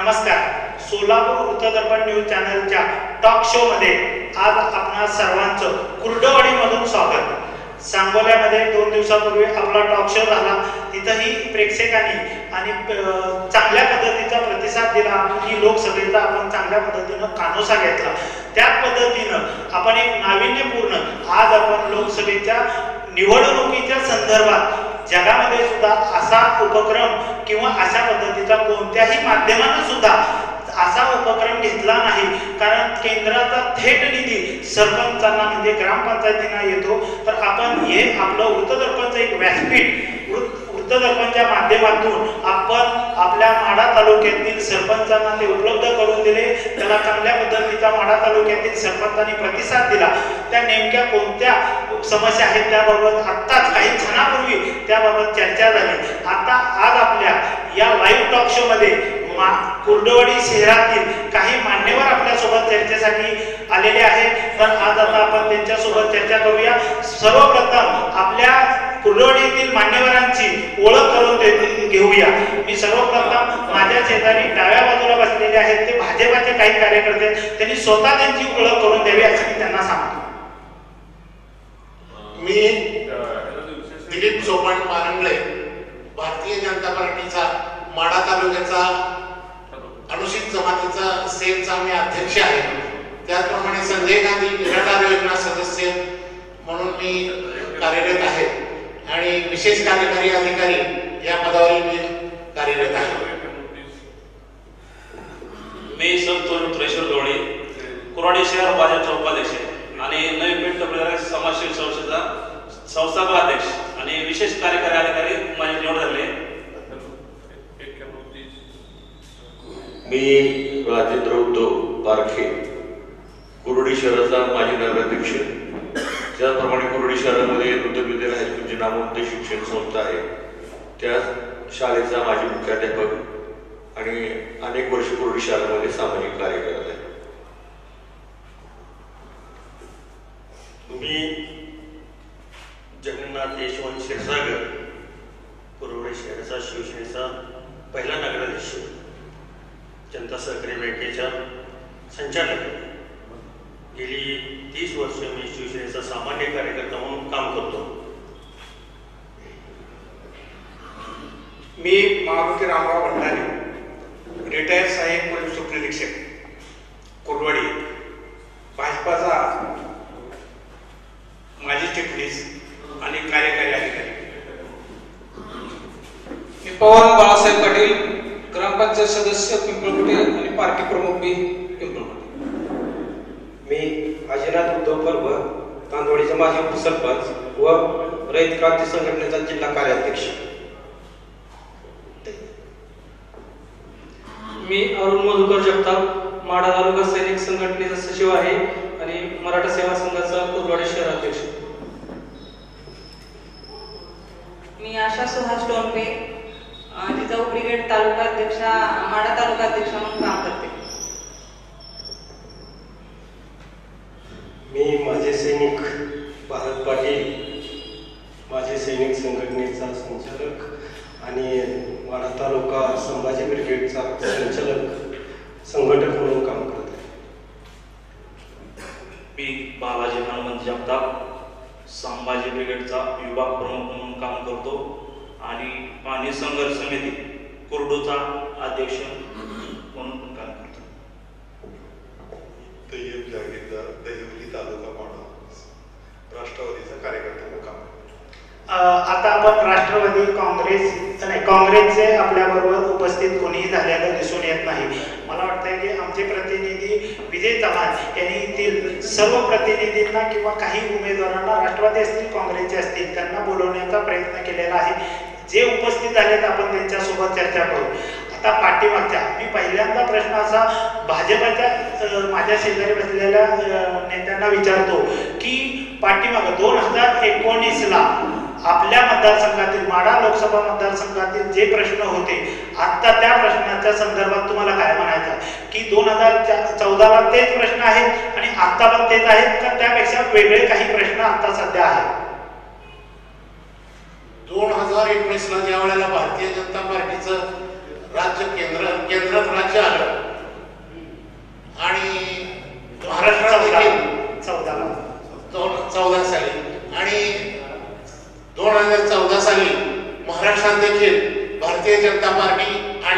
नमस्कार. सोलापूर वृत्तदर्पण न्यूज चॅनलच्या talk show मध्ये आज आपणा सर्वांचं कुर्डवाडीमधून स्वागत. सांगोल्यामध्ये 2 दिवसापूर्वी आपला टॉक शो झाला. तिथंही प्रेक्षकांनी आणि चांगल्या पद्धतीचा प्रतिसाद दिला की लोकसभेचा आपण चांगल्या पद्धतीनं कानोसा घेतला. त्याच पद्धतीनं आपण एक नाविन्यपूर्ण आज आपण लोकसभेच्या निवडणुकीच्या संदर्भात जगामध्ये सुद्धा असा उपक्रम किंवा अशा पद्धतीचा कोणत्याही माध्यमानं सुद्धा असा उपक्रम घेतला नाही. कारण केंद्राचा थेट निधी सरपंचांना म्हणजे ग्रामपंचायतींना येतो. तर आपण हे आपलं वृत्तदर्पणचं एक व्यासपीठ वृत्तदर्पणच्या माध्यमातून आपण आपल्या माढा तालुक्यातील सरपंचांना ते उपलब्ध करून दिले. त्याला चांगल्या पद्धतीचा माढा तालुक्यातील सरपंचांनी प्रतिसाद दिला. त्या नेमक्या कोणत्या समस्या आहेत त्याबाबत आत्ताच काही क्षणापूर्वी त्याबाबत चर्चा झाली. आता आज आपल्या या लाईव्ह टॉक शो मध्ये कुर्डवाडी शहरातील काही मान्यवर आपल्या सोबत चर्चेसाठी आलेले आहेत. तर आज आता आपण त्यांच्या सोबत चर्चा करूया. सर्वप्रथम आपल्या कुर्डवाडीतील मान्यवरांची ओळख करून घेऊया. मी सर्वप्रथम माझ्या शेजारी डाव्या बाजूला बसलेले आहेत ते भाजपाचे काही कार्यकर्ते, त्यांनी स्वतः त्यांची ओळख करून द्यावी असे मी त्यांना सांगतो. मी दिलीप सोपान पारंगळे, भारतीय जनता पार्टीचा माढा तालुक्याचा अनुसूचित जमातीचा सेलचा मी अध्यक्ष आहे. त्याचप्रमाणे संजय गांधी निराधार योजना सदस्य म्हणून मी कार्यरत आहे आणि विशेष कार्यकारी अधिकारी या पदावर मी कार्यरत आहे. मी संतोष त्रेश्वर गवळी, कुर्डवाडी शहर भाजपचा उपाध्यक्ष आणि नवी पेठ टोपलेदार समाजसेवी संस्थेचा संस्थापक अध्यक्ष आणि विशेष कार्यकारी अधिकारी माझी निवड झाली. मी राजेंद्र उद्धव पारखे, कुर्डवाडी शहराचा माजी नगराध्यक्ष. त्याचप्रमाणे कुर्डवाडी शहरामध्ये वृद्धविद्यालय हायस्कूलची नामवंत शिक्षण संस्था आहे, त्या शाळेचा माजी मुख्याध्यापक आणि अनेक वर्ष कुर्डवाडी शहरामध्ये सामाजिक कार्य करत आहे. मी जगन्नाथ यशवंत क्षीरसागर, कुर्डवाडी शहराचा शिवसेनेचा पहिला नगराध्यक्ष, जनता सहकारी बँकेच्या संचालक. गेली 30 वर्ष मी शिवसेनेचा सामान्य कार्यकर्ता म्हणून काम करतो. मी मारुती रामराव भंडारी, रिटायर्ड सहाय्यक पोलीस उपनिरीक्षक, कुर्डवाडी, भाजपाचा माजी चिटणीस आणि कार्यकारी अधिकारी. मी पवन बाळासाहेब पाटील, ग्रामपंचायत सदस्य पिंपळपट्टी आणि पार्टी प्रमुख बी पिंपळपट्टी. मी अजिनाथ उद्धव परब, तांदोळीचा माजी उपसरपंच व रयत क्रांती संघटनेचा जिल्हा कार्याध्यक्ष. मी अरुण मधुकर जगताप, माढा तालुका सैनिक संघटनेचा सचिव आहे आणि मराठा सेवा संघाचा कुर्डवाडी शहराध्यक्ष. मी आशा सुहास टोनपे, जिजाऊ ब्रिगेड तालुका अध्यक्ष, माढा तालुका अध्यक्ष म्हणून काम करते. मी माझे सैनिक भारत पाटील, माझे सैनिक संघटनेचा संचालक आणि माढा तालुका संभाजी ब्रिगेडचा संचालक संघटक म्हणून काम करत आहे. मी बालाजी हनुमंत जगताप, संभाजी ब्रिगेडचा विभाग प्रमुख म्हणून काम करतो आणि पाणी संघर्ष समिती कुर्डूचा अध्यक्ष म्हणून पण काम करतो. तय्यब जागीरदार, दहिवली तालुका माढा, राष्ट्रवादीचा कार्यकर्ता म्हणून काम. आता आपण राष्ट्रवादी काँग्रेसचे आपल्या बरोबर उपस्थित कोणीही झालेलं दिसून येत नाही. मला वाटतं की आमचे प्रतिनिधी विजय चव्हाण यांनी येथील सर्व प्रतिनिधींना किंवा काही उमेदवारांना, राष्ट्रवादी असतील काँग्रेसचे असतील, त्यांना बोलवण्याचा प्रयत्न केलेला आहे. जे उपस्थित झालेत आपण त्यांच्यासोबत चर्चा करू. आता पाठीमागच्या मी पहिल्यांदा प्रश्न असा भाजपाच्या माझ्या शेजारी बसलेल्या नेत्यांना विचारतो की पाठीमाग 2019ला आपल्या मतदारसंघातील माढा लोकसभा मतदारसंघातील जे प्रश्न होते, आता त्या प्रश्नाच्या संदर्भात तुम्हाला काय म्हणायचं की 2014ला तेच प्रश्न आहेत आणि आता पण तेच आहेत का त्यापेक्षा वेगळे काही प्रश्न आता सध्या आहेत? 2019ला ज्या वेळेला भारतीय जनता पार्टीचं केंद्रात राज्य आलं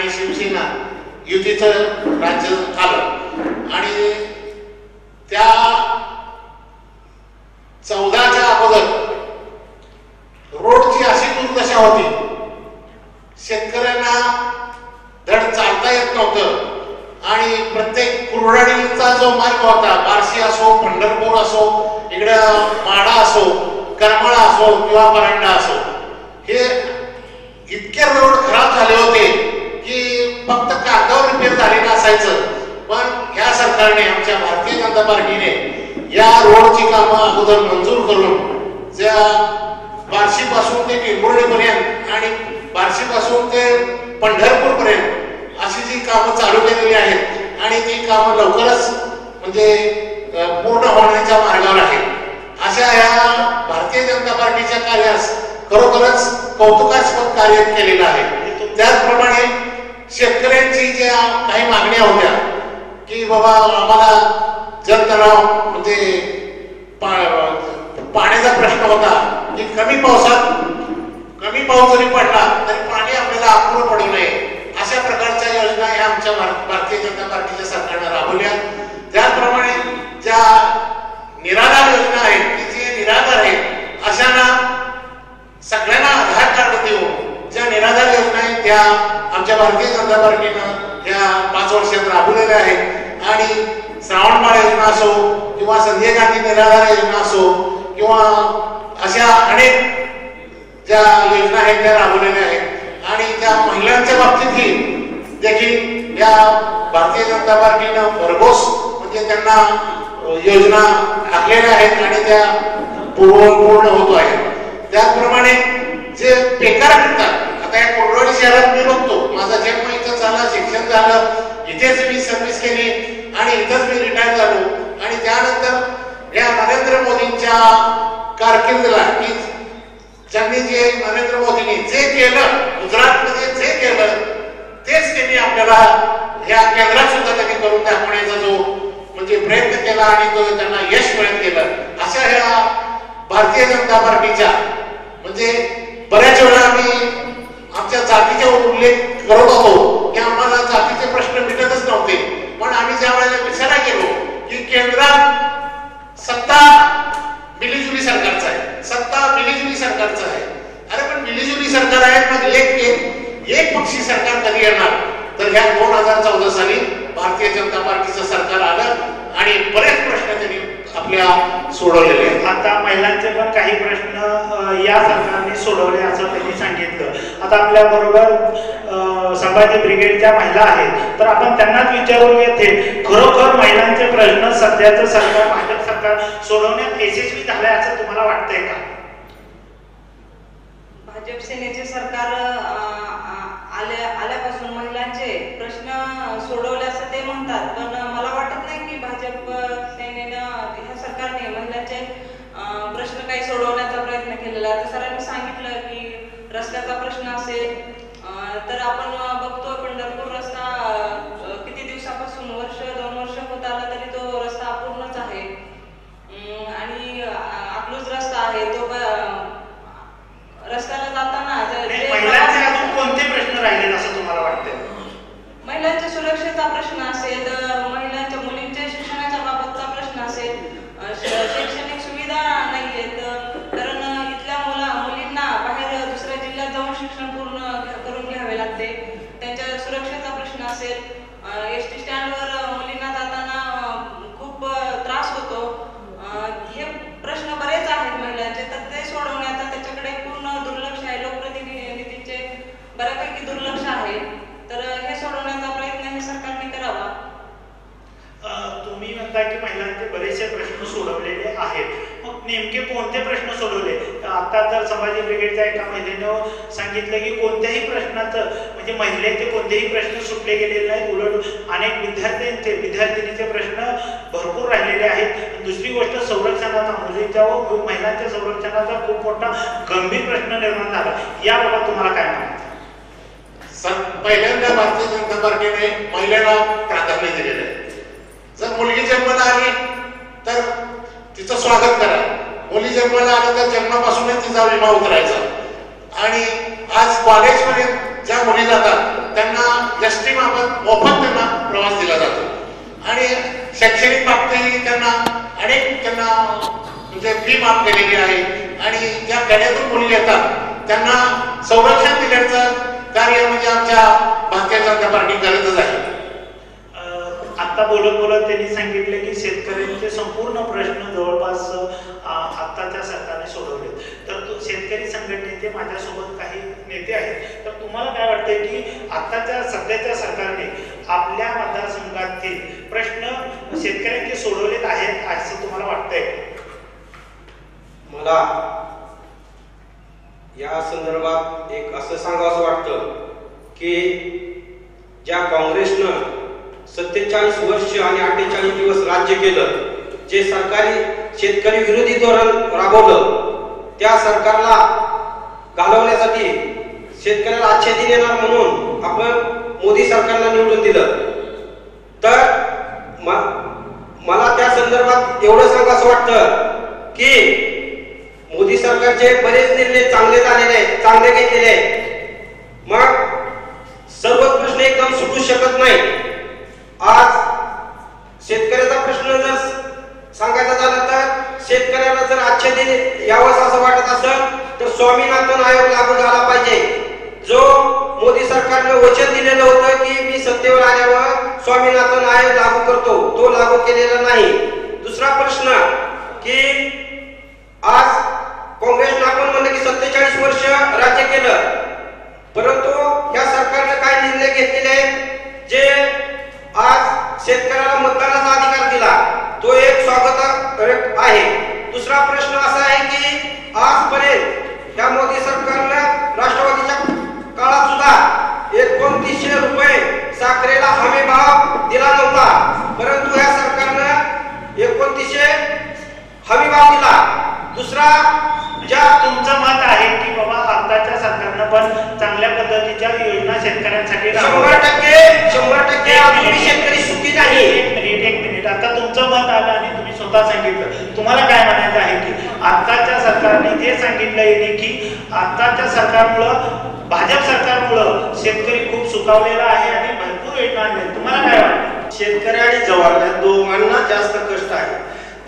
आणि शिवसेना युतीचं राज्य आलं आणि त्या 14च्या अगोदर रोडची अशी दुर्दशा होती, शेतकऱ्यांना धड चालता येत नव्हतं आणि प्रत्येक कुरवाडीचा जो मार्ग होता, बार्शी असो, पंढरपूर असो, इकडं माडा असो, करमाळा असो किंवा परांडा असो, हे इतके रोड खराब झाले होते की फक्त कागदावर रिपेअर झालेलं असायचं. पण या सरकारने, आमच्या भारतीय जनता पार्टीने या रोडची कामं अगोदर मंजूर करून ज्या बार्शीपासून ते टिंबुर्णीपर्यंत आणि बार्शीपासून ते पंढरपूरपर्यंत अशी जी कामं चालू केलेली आहेत आणि ती कामं लवकरच म्हणजे पूर्ण होण्याच्या मार्गावर आहेत. अशा या भारतीय जनता पार्टीच्या कार्यास खरोखरच कौतुकास्पद कार्य केलेलं आहे. त्याचप्रमाणे शेतकऱ्यांची ज्या काही मागण्या होत्या की बाबा आम्हाला जलतलाव म्हणजे पाण्याचा प्रश्न होता की कमी पाऊस जरी पडला तरी पाणी आपल्याला अपुरं पडू नये, अशा प्रकारच्या योजना या आमच्या भारतीय जनता पार्टीच्या सरकारने राबवल्या. त्याचप्रमाणे ज्या निराधार योजना आहेत की जे निराधार आहेत अशांना सगळ्यांना आधार कार्ड देऊन ज्या निराधार योजना आहेत त्या आमच्या भारतीय जनता पार्टीनं या 5 वर्षात राबवलेल्या आहेत. आणि श्रावणबाळ योजना असो किंवा संजय गांधी निराधार योजना असो किंवा अशा अनेक ज्या योजना आहेत त्या राबवलेल्या आहेत. आणि त्या महिलांच्या बाबतीतही देखील या भारतीय जनता पार्टीनं भरघोस म्हणजे त्यांना योजना आखलेल्या आहेत आणि त्या पूर्ण होतो आहेत. त्याचप्रमाणे जे बेकार फिरतात, आता या कोरडवाडी शहरात मी बघतो, माझा जन्म इथं झाला, शिक्षण झालं, इथेच मी सर्व्हिस केली आणि इथंच मी रिटायर झालो. आणि त्यानंतर या नरेंद्र मोदींच्या कारकिर्दीला की ज्यांनी जे नरेंद्र मोदींनी जे केलं, गुजरातमध्ये जे केलं तेच त्यांनी आपल्याला या केंद्रात सुद्धा त्यांनी करून दाखवण्याचा जो म्हणजे प्रयत्न केला आणि तो त्यांना यश मिळत गेलं. अशा ह्या भारतीय जनता पार्टीच्या म्हणजे बऱ्याच वेळा आम्ही आमच्या जातीचा उल्लेख करत होतो की आम्हाला जातीचे प्रश्न मिटतच नव्हते. पण आम्ही ज्या वेळेला विचार केलो की केंद्रात सत्ता मिलीजुली सरकारचं आहे, सत्ता मिलीजुली सरकारचं आहे. अरे पण मिलीजुली सरकार आहे, मग एक पक्षी सरकार कधी येणार? तर ह्या 2014 साली भारतीय जनता पार्टीचं सरकार आलं आणि बरेच प्रश्न त्यांनी आपल्या सोडवलेले आहेत. आता महिलांचे पण काही प्रश्न या सरकारने सोडवले असं त्यांनी सांगितलं. आता आपल्या बरोबर संभाजी ब्रिगेडच्या महिला आहेत, तर आपण त्यांनाच विचारून येते, खरोखर महिलांचे प्रश्न सध्याचं सरकार, भाजप सरकार सोडवण्यात यशस्वी झालंय असं तुम्हाला वाटतंय का? भाजप सेनेचे सरकार आल्यापासून महिलांचे प्रश्न सोडवले असं ते म्हणतात, पण मला वाटत नाही की भाजप सेनेनं, ह्या सरकारने महिलांचे प्रश्न काही सोडवण्याचा प्रयत्न केलेला. तर सरांनी सांगितलं की रस्त्याचा प्रश्न असेल तर आपण बघतो पंढरपूर रस्ता किती दिवसापासून, 1-2 वर्ष होत आला तरी तो रस्ता अपूर्णच आहे. आणि अकलूज रस्ता आहे, तो रस्त्याला जाताना महिलांचे अजून कोणते प्रश्न राहिले असं तुम्हाला वाटतंय? महिलांच्या सुरक्षेचा प्रश्न असेल, महिलांच्या मुलींच्या शिक्षणाच्या बाबतचा प्रश्न असेल, शैक्षणिक सुविधा नाहीयेत, कारण इथल्या मुलींना बाहेर दुसऱ्या जिल्ह्यात जाऊन शिक्षण पूर्ण करून घ्यावे लागते. त्यांच्या सुरक्षेचा प्रश्न असेल, एसटी स्टँडवर मुलींना जाताना खूप त्रास होतो. हे प्रश्न बरेच आहेत महिलांचे, तर ते सोडवण्याचा त्याच्याकडे पूर्ण दुर्लक्ष आहे. लोकप्रतिनिधींचे बऱ्यापैकी दुर्लक्ष आहे. तर हे सोडवण्याचा प्रयत्न हे सरकारने करावा. तुम्ही म्हणता की महिलांचे बरेचसे प्रश्न सोडवलेले आहेत, मग नेमके कोणते प्रश्न सोडवले? आता जर संभाजी ब्रिगेडच्या एका महिलेनं सांगितलं की कोणत्याही प्रश्नाचं म्हणजे महिलेचे कोणतेही प्रश्न सुटले गेलेले नाहीत, उलट अनेक विद्यार्थिनीचे प्रश्न भरपूर राहिलेले आहेत. दुसरी गोष्ट संरक्षणाचा, मुलींच्या व महिलांच्या संरक्षणाचा खूप मोठा गंभीर प्रश्न निर्माण झाला. याबाबत तुम्हाला काय म्हणायचं? पहिल्यांदा भारतीय जनता पार्टीने महिलांना प्राधान्य दिलेलं आहे. जर मुलगी जन्माला आली तर तिचं स्वागत करा, मुली जन्माला आली तर जन्मापासूनच तिचा विमा उतरायचा. आणि आज कॉलेजमध्ये ज्या मुली जातात त्यांना एसटी मार्फत मोफत त्यांना प्रवास दिला जातो आणि शैक्षणिक बाबतीत त्यांना म्हणजे फी माफ केलेली आहे आणि ज्या खेड्यातून मुली येतात त्यांना संरक्षण दिल्याचं कार्य म्हणजे आमच्या भारतीय जनता पार्टी करतच आहे. आता बोलत त्यांनी सांगितले की शेतकऱ्यांचे संपूर्ण प्रश्न जवळपास आताच्या सरकारने सोडवले. तर शेतकरी संघटनेचे माझ्यासोबत काही नेते आहेत. तर तुम्हाला काय वाटतंय की आताच्या सध्याच्या सरकारने आपल्या मतदारसंघातील प्रश्न शेतकऱ्यांचे सोडवलेत आहेत असं तुम्हाला वाटतंय? मला या संदर्भात एक असं सांगावं वाटतं की ज्या काँग्रेसनं 47 वर्ष आणि 48 दिवस राज्य केलं, जे सरकारी शेतकरी विरोधी धोरण राबवलं, त्या सरकारला घालवण्यासाठी शेतकऱ्याला आच्छादन येणार म्हणून आपण मोदी सरकारला निवडून दिलं. तर मला त्या संदर्भात एवढं सांगावं वाटतं की मोदी सरकारचे बरेच निर्णय चांगले झालेले आहेत, चांगले घेतलेले आहेत. मग सर्व प्रश्न एकदम सुटू शकत नाही. आज शेतकऱ्याचा प्रश्न जर सांगायचा झाला तर शेतकऱ्याला जर आच्छादन यावंच असं वाटत असेल तर स्वामीनाथन आयोग लागू झाला पाहिजे. जो मोदी सरकारने वचन दिलेलं होतं की मी सत्तेवर आल्यावर स्वामीनाथन आयोग लागू करतो, तो लागू केलेला नाही. दुसरा प्रश्न की आज काँग्रेसने आपण म्हणलं की 47 वर्ष राज्य केलं, परंतु या सरकारने काय निर्णय घेतलेले आहेत जे आज शेतकऱ्याला मतदानाचा अधिकार दिला, तो एक स्वागत आहे. दुसरा प्रश्न असा आहे की आजपर्यंत या मोदी सरकारनं राष्ट्रवादीच्या काळात सुद्धा 2900 रुपये साखरेला हमी भाव दिला नव्हता, परंतु या सरकारनं 2900 हमी भाव दिला. दुसरा ज्या तुमचं मत आहे की बाबा आताच्या सरकारनं पण चांगल्या पद्धतीच्या योजना शेतकऱ्यांसाठी 100% अजूनही शेतकरी सुखी नाही. एक मिनिट आता तुमचं मत आलं आणि तुम्ही स्वतः सांगितलं. तुम्हाला काय म्हणायचं आहे की आताच्या सरकारने जे सांगितलंय की आताच्या सरकारमुळं भाजप सरकारमुळं शेतकरी खूप सुखावलेला आहे आणि भरपूर योजना आणल्या, तुम्हाला काय वाटतं? शेतकरी आणि जवान दोघांना जास्त कष्ट आहे.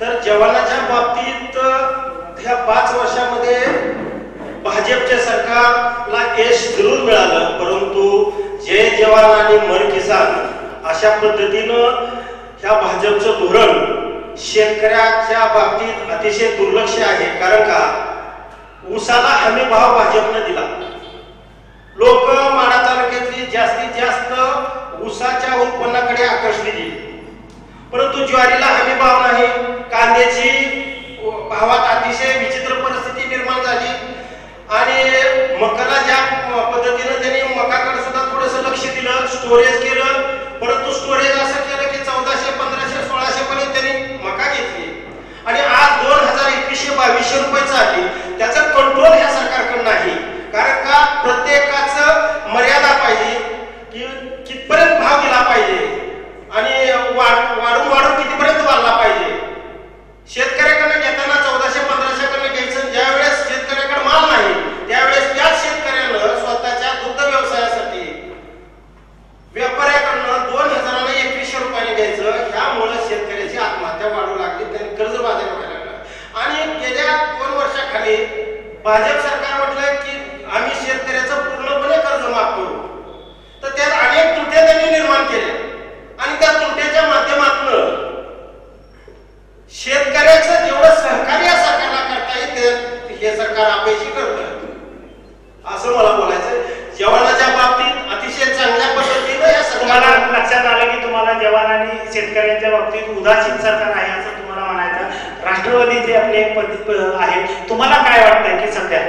तर जवानाच्या बाबतीत ह्या 5 वर्षामध्ये भाजपच्या सरकारला यश जरूर मिळालं, परंतु जय जवान आणि मर किसान अशा पद्धतीनं ह्या भाजपचं धोरण शेतकऱ्याच्या बाबतीत अतिशय दुर्लक्ष आहे. कारण का ऊसाला हमी भाव भाजपनं दिला, लोक माढा तालुक्यातली जास्तीत जास्त ऊसाच्या उत्पन्नाकडे आकर्षली, परंतु ज्वारीला हमी भाव नाही. कांद्याची भावात अतिशय विचित्र परिस्थिती निर्माण झाली आणि मकाला ज्या पद्धतीनं त्यांनी मकाकडे सुद्धा थोडंसं लक्ष दिलं, स्टोरेज केलं, परंतु स्टोरेज असं केलं की 1400, 1500, 1600 पर्यंत त्यांनी मका घेतली आणि आज 2100-2200 रुपये चालली. त्याचा कंट्रोल ह्या सरकारकडे नाही. कारण का प्रत्येकाचं मर्यादा पाहिजे की कितपर्यंत भाव दिला पाहिजे आणि वाढून कितीपर्यंत वाढला पाहिजे. शेतकऱ्याकडनं घेताना 1400-1500 कडनं घ्यायचं. ज्यावेळेस शेतकऱ्याकडे माल नाही त्यावेळेस त्याच शेतकऱ्यानं स्वतःच्या दुग्ध व्यवसायासाठी व्यापाऱ्याकडनं 2000 2100 रुपयाने घ्यायचं. ह्यामुळे शेतकऱ्याची आत्महत्या वाढू लागली, त्यांनी कर्जबाजारी व्हायला लागलं आणि गेल्या 2 वर्षाखाली भाजप सरकार म्हटलं की आम्ही शेतकऱ्याचं पूर्णपणे कर्ज माफ करू. तर त्यात अनेक त्रुट्या त्यांनी निर्माण केल्या आणि त्या त्रुट्याच्या माध्यमातून शेतकऱ्याचं जेवढं सहकार्य सरकारला करता येते हे सरकार अपयशी करतं असं मला बोलायचं. जवानाच्या बाबतीत अतिशय चांगल्या पद्धतीने तुम्हाला लक्षात आलं की तुम्हाला जवान आणि शेतकऱ्यांच्या बाबतीत उदासीन सरकार आहे असं तुम्हाला म्हणायचं. राष्ट्रवादीचे आपले आहे, तुम्हाला काय वाटतंय की सध्या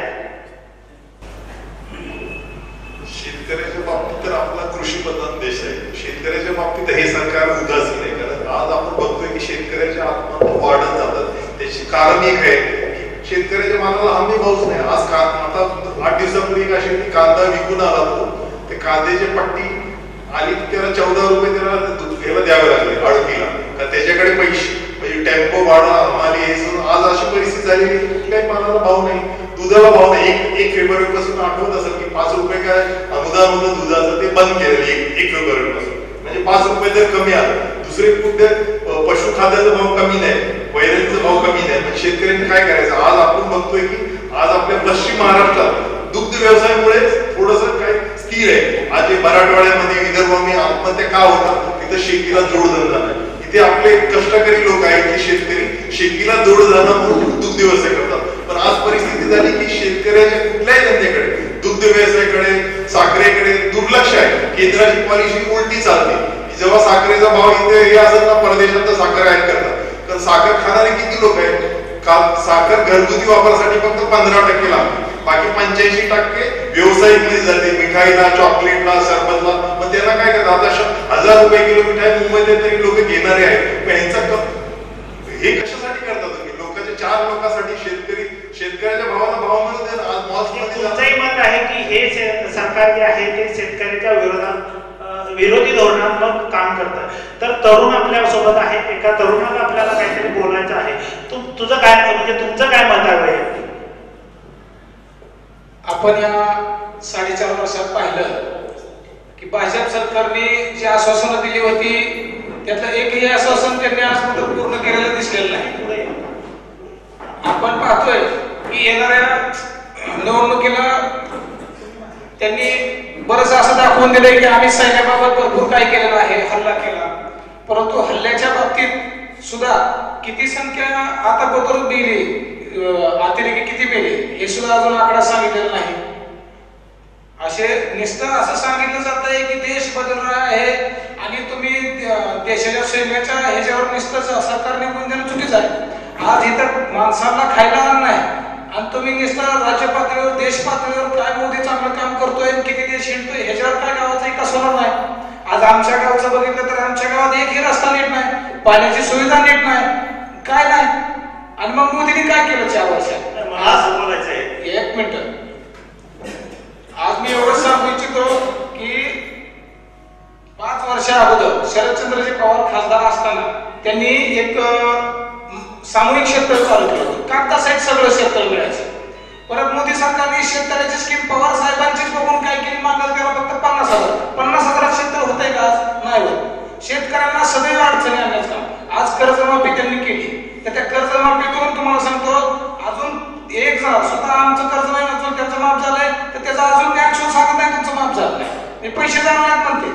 शेतकऱ्याच्या बाबतीत तर आपला कृषी प्रधान देश आहे, शेतकऱ्याच्या बाबतीत हे सरकार उदासीन आहे. कारण आज आपण बघतोय की शेतकऱ्याच्या आत्महत्या वाढत जातात. त्याची कारण एक आहे की शेतकऱ्याच्या मालाला हमी भावच नाही. आज आता 8 दिवसापूर्वी अशी कांदा विकून आला तो, ते कांद्याची पट्टी आली त्याला 14 रुपये त्याला द्यावे लागले आडतीला, कारण त्याच्याकडे पैसे म्हणजे टेम्पो भाडं आम्हाला हे आज अशी परिस्थिती झाली की कुठल्याही मालाला भाव नाही. दुधाला भाव नाही. 1 फेब्रुवारी पासून आठवत असेल की 5 रुपये काय अनुदान होतं दुधाचं, ते बंद केलेलं 1 फेब्रुवारी पासून. म्हणजे 5 रुपये तर कमी आलं. दुसरे कुठे पशुखाद्याचा भाव कमी नाही, वैरणचा भाव कमी नाही. म्हणजे शेतकऱ्यांनी काय करायचं? आज आपण बघतोय की आज आपल्या पश्चिम महाराष्ट्रात दुग्ध व्यवसायामुळे थोडस काय स्थिर आहे. आज मराठवाड्यामध्ये विदर्भामध्ये आत्महत्या का होतात? तिथं शेतीला जोडधंदा नाही. इथे आपले कष्टकरी लोक आहेत की शेतकरी शेतीला जोडधंदा म्हणून दुग्ध व्यवसाय करतात. पण आज परिस्थिती झाली की शेतकऱ्याच्या कुठल्याही धंद्याकडे, दुग्ध व्यवसायाकडे, साखरेकडे दुर्लक्ष आहे. केंद्राची पॉलिसी उलटी चालते. जेव्हा साखरेचा भाव इथे हे असेल ना, परदेशात साखर आयात करतात. कारण साखर खाणारे किती लोक आहेत? साखर घरगुती वापरासाठी फक्त 15% लागते. बाकी 85% व्यावसायिक जाते, मिठाईला, चॉकलेटला, सरबतला. मग त्यांना काय करतात? आता 1000 रुपये किलो मिठाई मुंबईत तरी लोक घेणारे आहेत. पण ह्यांचा हे कशासाठी करतात तुम्ही? लोकांच्या 4 लोकांसाठी शेतकऱ्याच्या भावाला भाव मिळत नाही. आज मॉल्समध्ये तुमचंही मत आहे की हे सरकार जे आहे ते शेतकऱ्याच्या विरोधात विरोधी धोरणात्मक काम करतं. तर तरुण आपल्या सोबत आहे, एका तरुणाला आपल्याला काहीतरी बोलायचं आहे. तुझं काय म्हणजे तुमचं काय मत आहे? आपण या 4.5 वर्षात पाहिलं की भाजप सरकारने जी आश्वासनं दिली होती त्यातलं एकही आश्वासन त्यांनी आजपर्यंत पूर्ण केलेलं दिसलेलं नाही. आपण पाहतोय की येणाऱ्या निवडणुकीला त्यांनी बरंच असं दाखवून दिलंय की आम्ही सैन्याबाबत भरपूर काही केलेलं आहे, हल्ला केला. परंतु हल्ल्याच्या बाबतीत सुद्धा किती संख्या आता बदलून गेली, अतिरेकी किती मेले हे सुद्धा अजून आकडा सांगितलेला नाही. असे नुसतं असं सांगितलं जात आहे की देश बदलणार आहे आणि तुम्ही देशाच्या सैन्याच्या ह्याच्यावर नुसतं सरकार निघून देणं चुकीचं आहे. आज इथं माणसांना खायला अन्न नाही आणि तुम्ही नुसतं राज्य पातळीवर, देश पातळीवर काय मोदी चांगलं काम करतोय, किती देश हिंडतोय ह्याच्यावर काय गावाचा विकास होणार नाही. आज आमच्या गावचं बघितलं तर आमच्या गावात एकही रस्ता नीट नाही, पाण्याची सुविधा नीट नाही, काय नाही. आणि मग मोदींनी काय केलं 4 वर्षात? मला असं बोलायचं आहे. 1 मिनिट. आज मी एवढं सांगू इच्छितो की 5 वर्षा अगोदर शरदचंद्रजी पवार खासदार असताना त्यांनी एक सामूहिक शेततळ चालू केलं. कागदासहित सगळं शेततळ मिळायचं. परत मोदी सरकारने शेततळ्याची स्कीम पवार साहेबांचीच बघून काय केली? मागणी त्याला फक्त 50,000 शेततळ होतंय का? आज नाही होत. शेतकऱ्यांना सदैव अडचणी आणण्याचं काम. आज कर्जमाफी त्यांनी केली, तर त्या कर्जमाफीतून तुम्हाला सांगतो अजून एक जण स्वतः आमचं कर्ज नाही नसून त्याचं माफ झालंय तर त्याचा अजून ऍक्शन सांगत नाही तुमचं माफ झालं नाही, पैसे जाणार नाहीत म्हणते.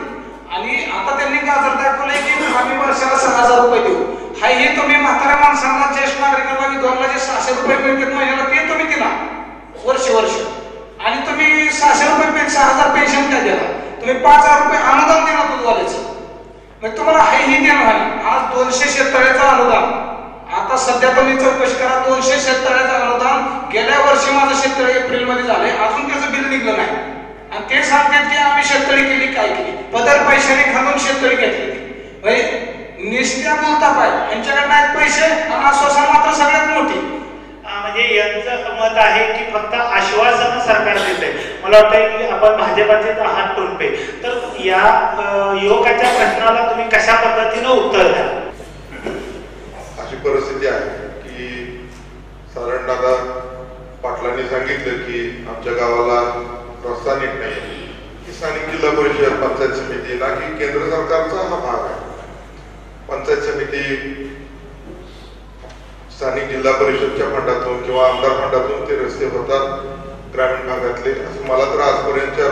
आणि आता त्यांनी गाजर दाखवलंय की आम्ही वर्षाला 6,000 रुपये देऊ. हाय हे तुम्ही म्हाताऱ्या माणसांना, ज्येष्ठ नागरिकांना विधवांना जे 600 रुपये मिळतात महिन्याला ते तुम्ही दिला वर्ष. आणि तुम्ही 600 रुपये 6,000 पेन्शन काय दिला? तुम्ही 5,000 रुपये अनुदान दिला दूधवाल्याचं. मग तुम्हाला हाय हे देणं झालं. आज 200 शेततळ्याचं अनुदान, आता सध्या तुम्ही चौकशी करा, 200 शेततळ्याचं अनुदान गेल्या वर्षी माझं शेततळे एप्रिलमध्ये झाले, अजून त्याचं बिल निघलं नाही. आणि ते सांगतात की आम्ही शेततळी केली, काय केली? पदर पैशाने खालून शेततळी घेतली. निस्त्या बोलता पाहिजे यांच्याकडे नाहीत पैसे आणि आश्वासन मात्र सगळ्यात मोठी. म्हणजे यांचं मत आहे की फक्त आश्वासन सरकार देते. मला वाटतं की आपण भाजपाचे हात टोलपे. तर या युवकाच्या प्रश्नाला तुम्ही कशा पद्धतीनं उत्तर द्या? अशी परिस्थिती आहे की साधारण दादा पाटलांनी सांगितलं की आमच्या गावाला रस्ता नीट नाही. की स्थानिक जिल्हा परिषद, पंचायत समिती ना की केंद्र सरकारचा हा भाग आहे. पंचायत समिती स्थानिक जिल्हा परिषदच्या फंडातून किंवा आमदार फंडातून ते रस्ते होतात ग्रामीण भागातले. असं मला तर आजपर्यंतच्या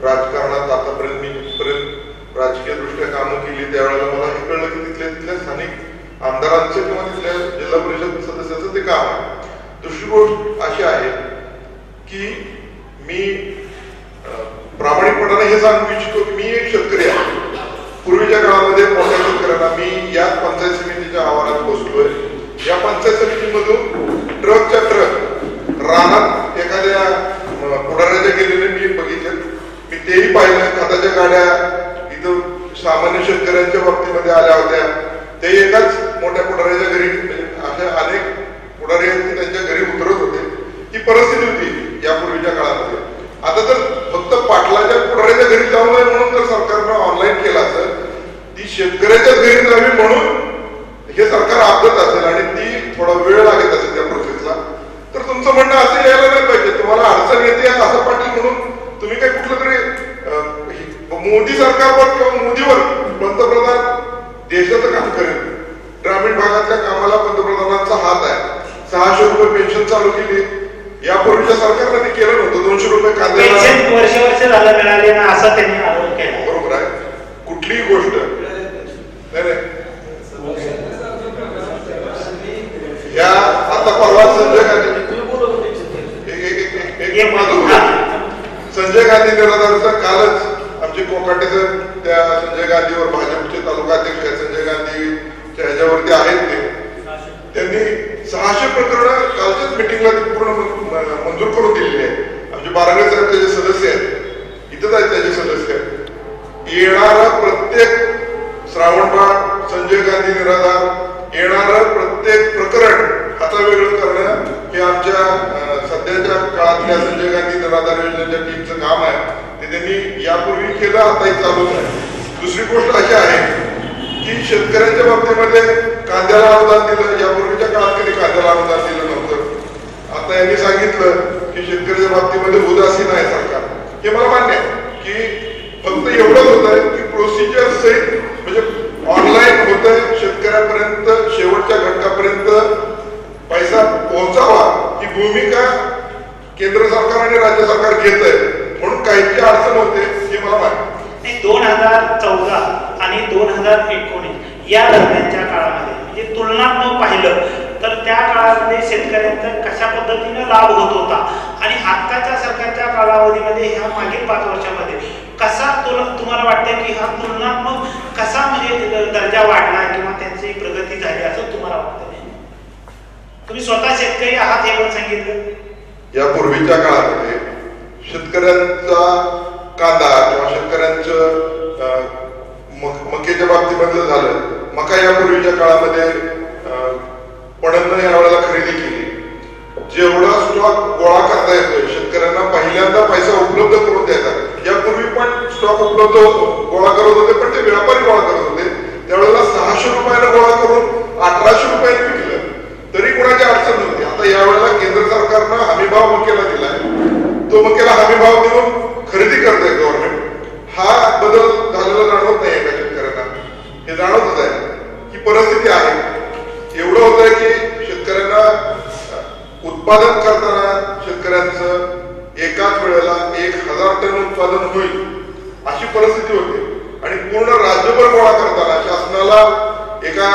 राजकारणात आतापर्यंत मी जिथपर्यंत राजकीय दृष्ट्या कामं केली त्यावेळेला मला हे कळलं की तिथल्या स्थानिक आमदारांचं किंवा तिथल्या जिल्हा परिषद सदस्याचं ते काम आहे. दुसरी गोष्ट अशी आहे की मी प्रामाणिकपणाने हे सांगू इच्छितो की मी एक शेतकरी आहे. पूर्वीच्या काळामध्ये मोठ्या शेतकऱ्यांना मी याच पंचायत समितीच्या आवारात बसलोय. या पंचायत समितीमधून ट्रकच्या ट्रक रानात एखाद्या पुढाऱ्याच्या गेलेले मी बघितले. मी तेही पाहिलं. खताच्या गाड्या इथं सामान्य शेतकऱ्यांच्या बाबतीमध्ये आल्या होत्या. ते एकाच मोठ्या पुढाऱ्याच्या घरी, अशा अनेक पुढारी त्यांच्या घरी उतरत होते. ही परिस्थिती होती यापूर्वीच्या काळामध्ये. आता तर फक्त पाटलाच्या पुढाऱ्याच्या घरी जाऊ नये म्हणून जर सरकारनं ऑनलाईन केला असेल, ती शेतकऱ्याच्याच घरी जावी म्हणून हे सरकार आपलत असेल आणि ती थोडा वेळ लागत असेल त्या प्रोसेसला, तर तुमचं म्हणणं असं यायला नाही पाहिजे किंवा मोदीवर पंतप्रधान देशाचं काम करेल. ग्रामीण भागातल्या कामाला पंतप्रधानांचा हात आहे. 600 रुपये पेन्शन चालू केली. यापूर्वीच्या सरकारने ते केलं नव्हतं. 200 रुपये पेन्शन वर्ष झालं मिळाले ना असं त्यांनी आरोप केला. बरोबर आहे. कुठलीही गोष्ट नाही या आता परवा संजय गांधी निराधारचा कालच आमचे कोकाटेचं त्या संजय गांधीवर भाजपचे तालुका अध्यक्ष संजय गांधीच्या ह्याच्यावरती आहेत ते त्यांनी 600 प्रकरण कालच्याच मिटिंगला पूर्ण मंजूर करून दिलेली आहे. आमचे बारांगे साहेब त्याचे सदस्य आहेत. इथंच आहेत त्याचे सदस्य आहेत. येणारा प्रत्येक श्रावणबाळ संजय गांधी निराधार येणारं प्रत्येक प्रकरण हातावेगळं करणं हे आमच्या सध्याच्या काळातल्या संजय गांधी निराधार योजनेच्या टीमचं काम आहे. ते त्यांनी यापूर्वी केलं, आताही चालूच आहे. दुसरी गोष्ट अशी आहे की शेतकऱ्यांच्या बाबतीमध्ये कांद्याला अनुदान दिलं. यापूर्वीच्या काळात कधी कांद्याला अनुदान दिलं नव्हतं. आता यांनी सांगितलं की शेतकऱ्याच्या बाबतीमध्ये उदासीन आहे सरकार. हे मला मान्य आहे की फक्त एवढंच होत आहे की प्रोसिजर सहित म्हणजे ऑनलाईन होत आहे. शेतकऱ्यापर्यंत शेवटच्या घटकापर्यंत पैसा पोहोचावा ही भूमिका केंद्र सरकार आणि राज्य सरकार घेत आहे. म्हणून काहीची अडचण होते हे मला मान्य. 2014 आणि 2019 या दरम्यानच्या काळामध्ये म्हणजे तुलनात्मक पाहिलं तर त्या काळामध्ये शेतकऱ्यांचा कशा पद्धतीने लाभ होत होता आणि आत्ताच्या सरकारच्या कालावधीमध्ये ह्या मागील 5 वर्षामध्ये कसा तुम्हाला वाटतं की हा तुलनात्मक कसा म्हणजे दर्जा वाढला किंवा त्यांची प्रगती झाली असं तुम्हाला वाटतं? तुम्ही स्वतः शेतकरी आहात हे पण सांगितलं. यापूर्वीच्या काळामध्ये शेतकऱ्यांचा कांदा किंवा शेतकऱ्यांचं मकेच्या बाबतीमध्ये झालं. मका यापूर्वीच्या काळामध्ये पणननं यावेळेला खरेदी केली. जेवढा स्टॉक गोळा करता येतोय शेतकऱ्यांना पहिल्यांदा पैसा उपलब्ध करून द्यायचा. यापूर्वी पण स्टॉक उपलब्ध गोळा करत होते पण ते व्यापारी गोळा करत होते. त्यावेळेला 600 रुपयाला गोळा करून 1800 रुपयाने विकलं तरी कोणाची अडचण नव्हती. आता यावेळेला केंद्र सरकारनं हमीभाव मकेला दिलाय. तो मकेला हमीभाव देऊन खरेदी करताय गव्हर्नमेंट. हा बदल झालेला जाणवत नाही का शेतकऱ्यांना? हे जाणवतच आहे ही परिस्थिती आहे. एवढं होत आहे की शेतकऱ्यांना उत्पादन करताना शेतकऱ्यांचं एकाच वेळेला 1000 टन उत्पादन होईल अशी परिस्थिती होती आणि पूर्ण राज्यभर गोळा करताना शासनाला एका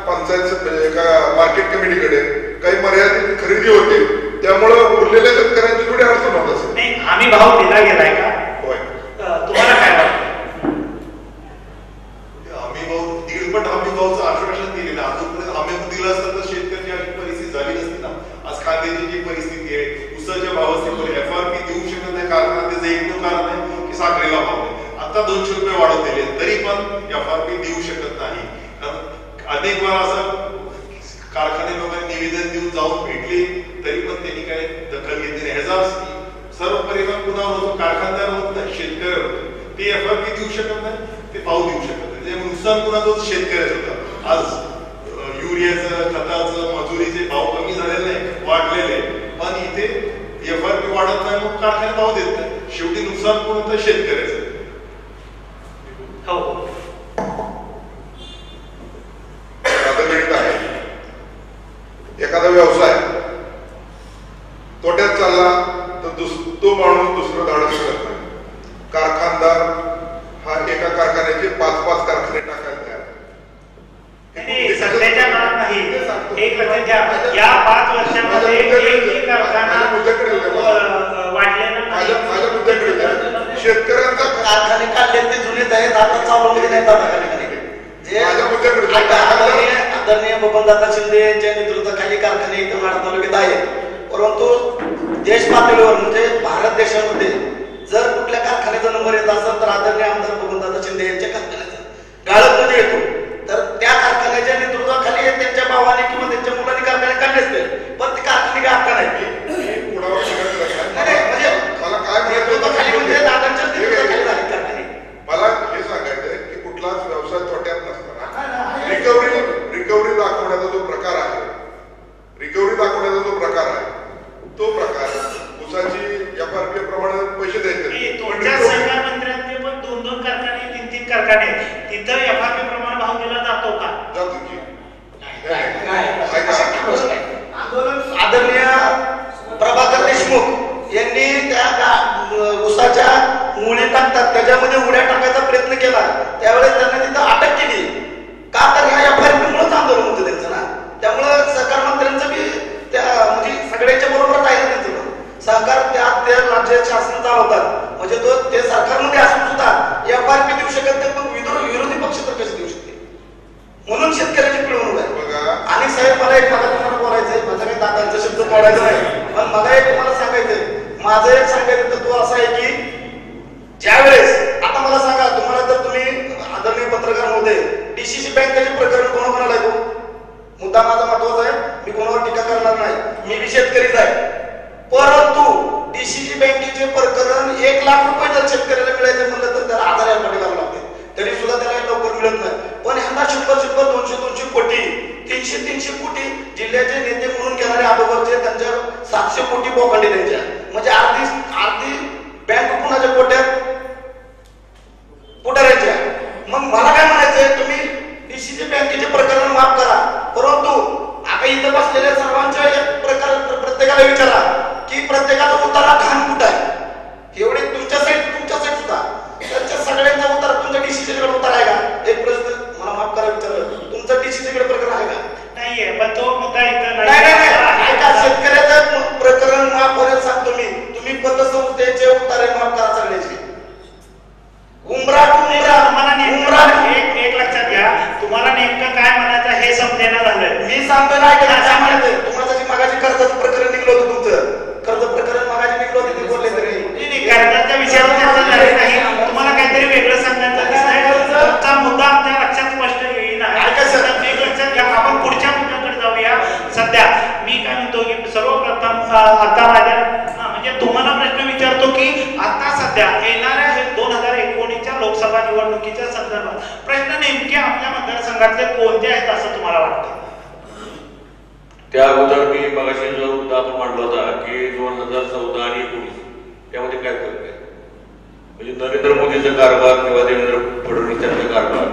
पंचायत एका मार्केट कमिटीकडे काही मर्यादित खरेदी होते. त्यामुळं उरलेल्या शेतकऱ्यांची थोडी अडचण होत असेल. नाही हमी भाव दिला गेलाय का? होय. तुम्हाला काय वाटतं? हमीभाव दीडपट हमीभावचं आश्वासन दिलेलं अजूनपर्यंत हमी दिलं असतं तर शेतकऱ्याची अशी परिस्थिती झाली नसती ना. आज कांद्याची जी परिस्थिती आहे उसाच्या भावाचे FRP देऊ शकत नाही. कारण त्याचं एकमेव कारण आहे की साखरेला भाव आहे. आता 200 रुपये वाढवून दिले तरी पण FRP देऊ शकत नाही. अनेक वेळा असं कारखाने लोकांनी निवेदन देऊन जाऊन भेटले तरी पण त्यांनी काय दखल घेतली नाही. ह्याचा सर्व परिणाम कुणावर होतो? कारखानदार होत नाही, शेतकऱ्यावर होतो. ते FRP देऊ शकत नाही, ते भाव देऊ शकत नाही. त्यामुळे नुकसान कुणाचं? शेतकऱ्याचं होतं. आज युरियाचं खताचं मजुरीचे भाव कमी झालेले नाही, वाढलेले. पण इथे FRP वाढत नाही मग कारखाने भाव देत नाही. शेवटी नुकसान कोण होतं? शेतकऱ्याचं. हो एखादा व्यवसाय तोट्यात चालला तर तो माणूस दुसरं धाडस करत नाही. कारखानदार हा एका कारखान्याचे 5-5 कारखाने टाकायला तयार. सध्याच्या काळात नाही. एक लक्षात घ्या या 5 वर्षामध्ये एकही कारखाना वाढलेला नाही. माझ्या मुद्द्याकडे शेतकऱ्यांचा कारखाने काढले ते जुनेच आहेत. आता चालवमध्ये नाही आदरणीय बबनदादा शिंदे यांच्या नेतृत्वाखाली कारखाने इथं माढा तालुक्यात आहेत. परंतु देश पातळीवर म्हणजे भारत देशामध्ये जर कुठल्या कारखान्याचा नंबर येत असेल तर आदरणीय आमदार बबनदादा शिंदे यांच्या कारखान्याचा गाळपमध्ये येतो. तर त्या कारखान्याच्या नेतृत्वाखाली त्यांच्या भावाने किंवा त्यांच्या मुलांनी कारखाने काढले असतील पण ते कारखाने काय हक्का नाही. म्हणजे मला काय नेतृत्वाखाली म्हणजे दादांच्या नेतृत्वाखाली झाले कारखाने. मला हे सांगायचंय की कुठलाच व्यवसाय तोट्यात नसताना रिकव्हरी दाखवण्याचा जो प्रकार आहे तो प्रकार उसाची FRP प्रमाणे पैसे द्यायचे. तुमच्या सरकार मंत्र्यांचे पण 2-2 कारखाने 3-3 कारखाने कारखाने तिथं FRP प्रमाणे भाव दिला जातो का? जातो की आदरणीय प्रभाकर देशमुख यांनी त्या उसाच्या मुळे टाकतात त्याच्यामध्ये उड्या टाकायचा प्रयत्न केला, त्यावेळेस त्यांना तिथं अटक केली का, तर ह्या FRP मुळेच आंदोलन होतं त्यांचं ना. त्यामुळं सहकार मंत्र्यांचं बी त्या म्हणजे सगळ्यांच्या बरोबरच आहे ना त्यांचं सहकार, त्या राज्याचे शासन चालवतात म्हणजे ते सरकारमध्ये असून सुद्धा FRP देऊ शकत नाही, पण विरोधी पक्ष तर कसे देऊ शकते, म्हणून शेतकऱ्याची पिळवणूक आहे. आणि साहेब मला एक तुम्हाला बोलायचंय, माझा काही दादांचा शब्द काढायचा नाही, पण मला एक तुम्हाला सांगायचंय, माझं एक सांगायचं तत्व असं आहे की ज्यावेळेस आता मला सांगा, तुम्हाला जर तुम्ही आदरणीय पत्रकार महोदय DCC बँकेचे प्रकरण कोणाकोणाला ऐकू, मुद्दा माझा महत्वाचा आहे, मी कोणावर टीका करणार नाही, मी बी शेतकरीच आहे, परंतु DCC बँकेचे प्रकरण 1 लाख रुपये जर शेतकऱ्याला मिळायचं म्हणलं तर त्याला 1000 पाठीवावं लागते, तरी सुद्धा त्याला लवकर मिळत नाही. पण ह्यांना 100 200 कोटी 300 कोटी जिल्ह्याचे नेते म्हणून घेणारे अगोदरचे त्यांच्या 700 कोटी बोकांडी त्यांच्या, म्हणजे अर्धी बँक कुणाच्या कोट्यात पुढाऱ्याच्या. मग मला काय म्हणायचंय, तुम्ही DCC बँकेचे प्रकरण माफ करा, परंतु आता इथं बसलेल्या सर्वांच्या प्रत्येकाला विचारा की प्रत्येकाचा उतारा खान कुठं आहे, एवढे तुमच्या साईड सुद्धा त्यांच्या सगळ्यांचा उतारा तुमच्या DCC कडे उतारा आहे का? एक प्रश्न मला माफ करा विचारलं, तुमचं DCC कडे प्रकरण आहे का? नाहीये, पण तो मुद्दा इथं नाही. शेतकऱ्याचं प्रकरण माफ होण्यास सांगतो मी, तुम्ही पतसंस्थेचे उतारे माफ करा सगळ्याचे. एक लक्षात घ्या, तुम्हाला नेमकं काय म्हणायचं हे समजेना झालं. मी सांगतो ना काय म्हणायचं, तुम्हाला मागाची कर्जाचं प्रकरण निघलं होतं, तुमचं कर्ज प्रकरण मागाची निघलं होतं, तुम्ही बोलले तरी कर्जाच्या विषयावर चर्चा झाली नाही, तुम्हाला काहीतरी वेगळं सांगायचं दिसतंय, तुमचा मुद्दा आमच्या लक्षात स्पष्ट येईना. एक लक्षात घ्या, आपण पुढच्या मुद्द्याकडे जाऊया. सध्या मी काय म्हणतो की सर्वप्रथम आता माझ्या म्हणजे तुम्हाला प्रश्न विचारतो की आता सध्या येणाऱ्या 2019च्या लोकसभा निवडणुकीच्या संदर्भात प्रश्न नेमके आपल्या मतदारसंघातले कोणते आहेत असं तुम्हाला वाटतं? त्या अगोदर मी मगाशी जो मुद्दा आपण मांडला होता की 2014 आणि 19 यामध्ये काय फरक आहे, म्हणजे नरेंद्र मोदीचा कारभार किंवा देवेंद्र फडणवीस यांचा कारभार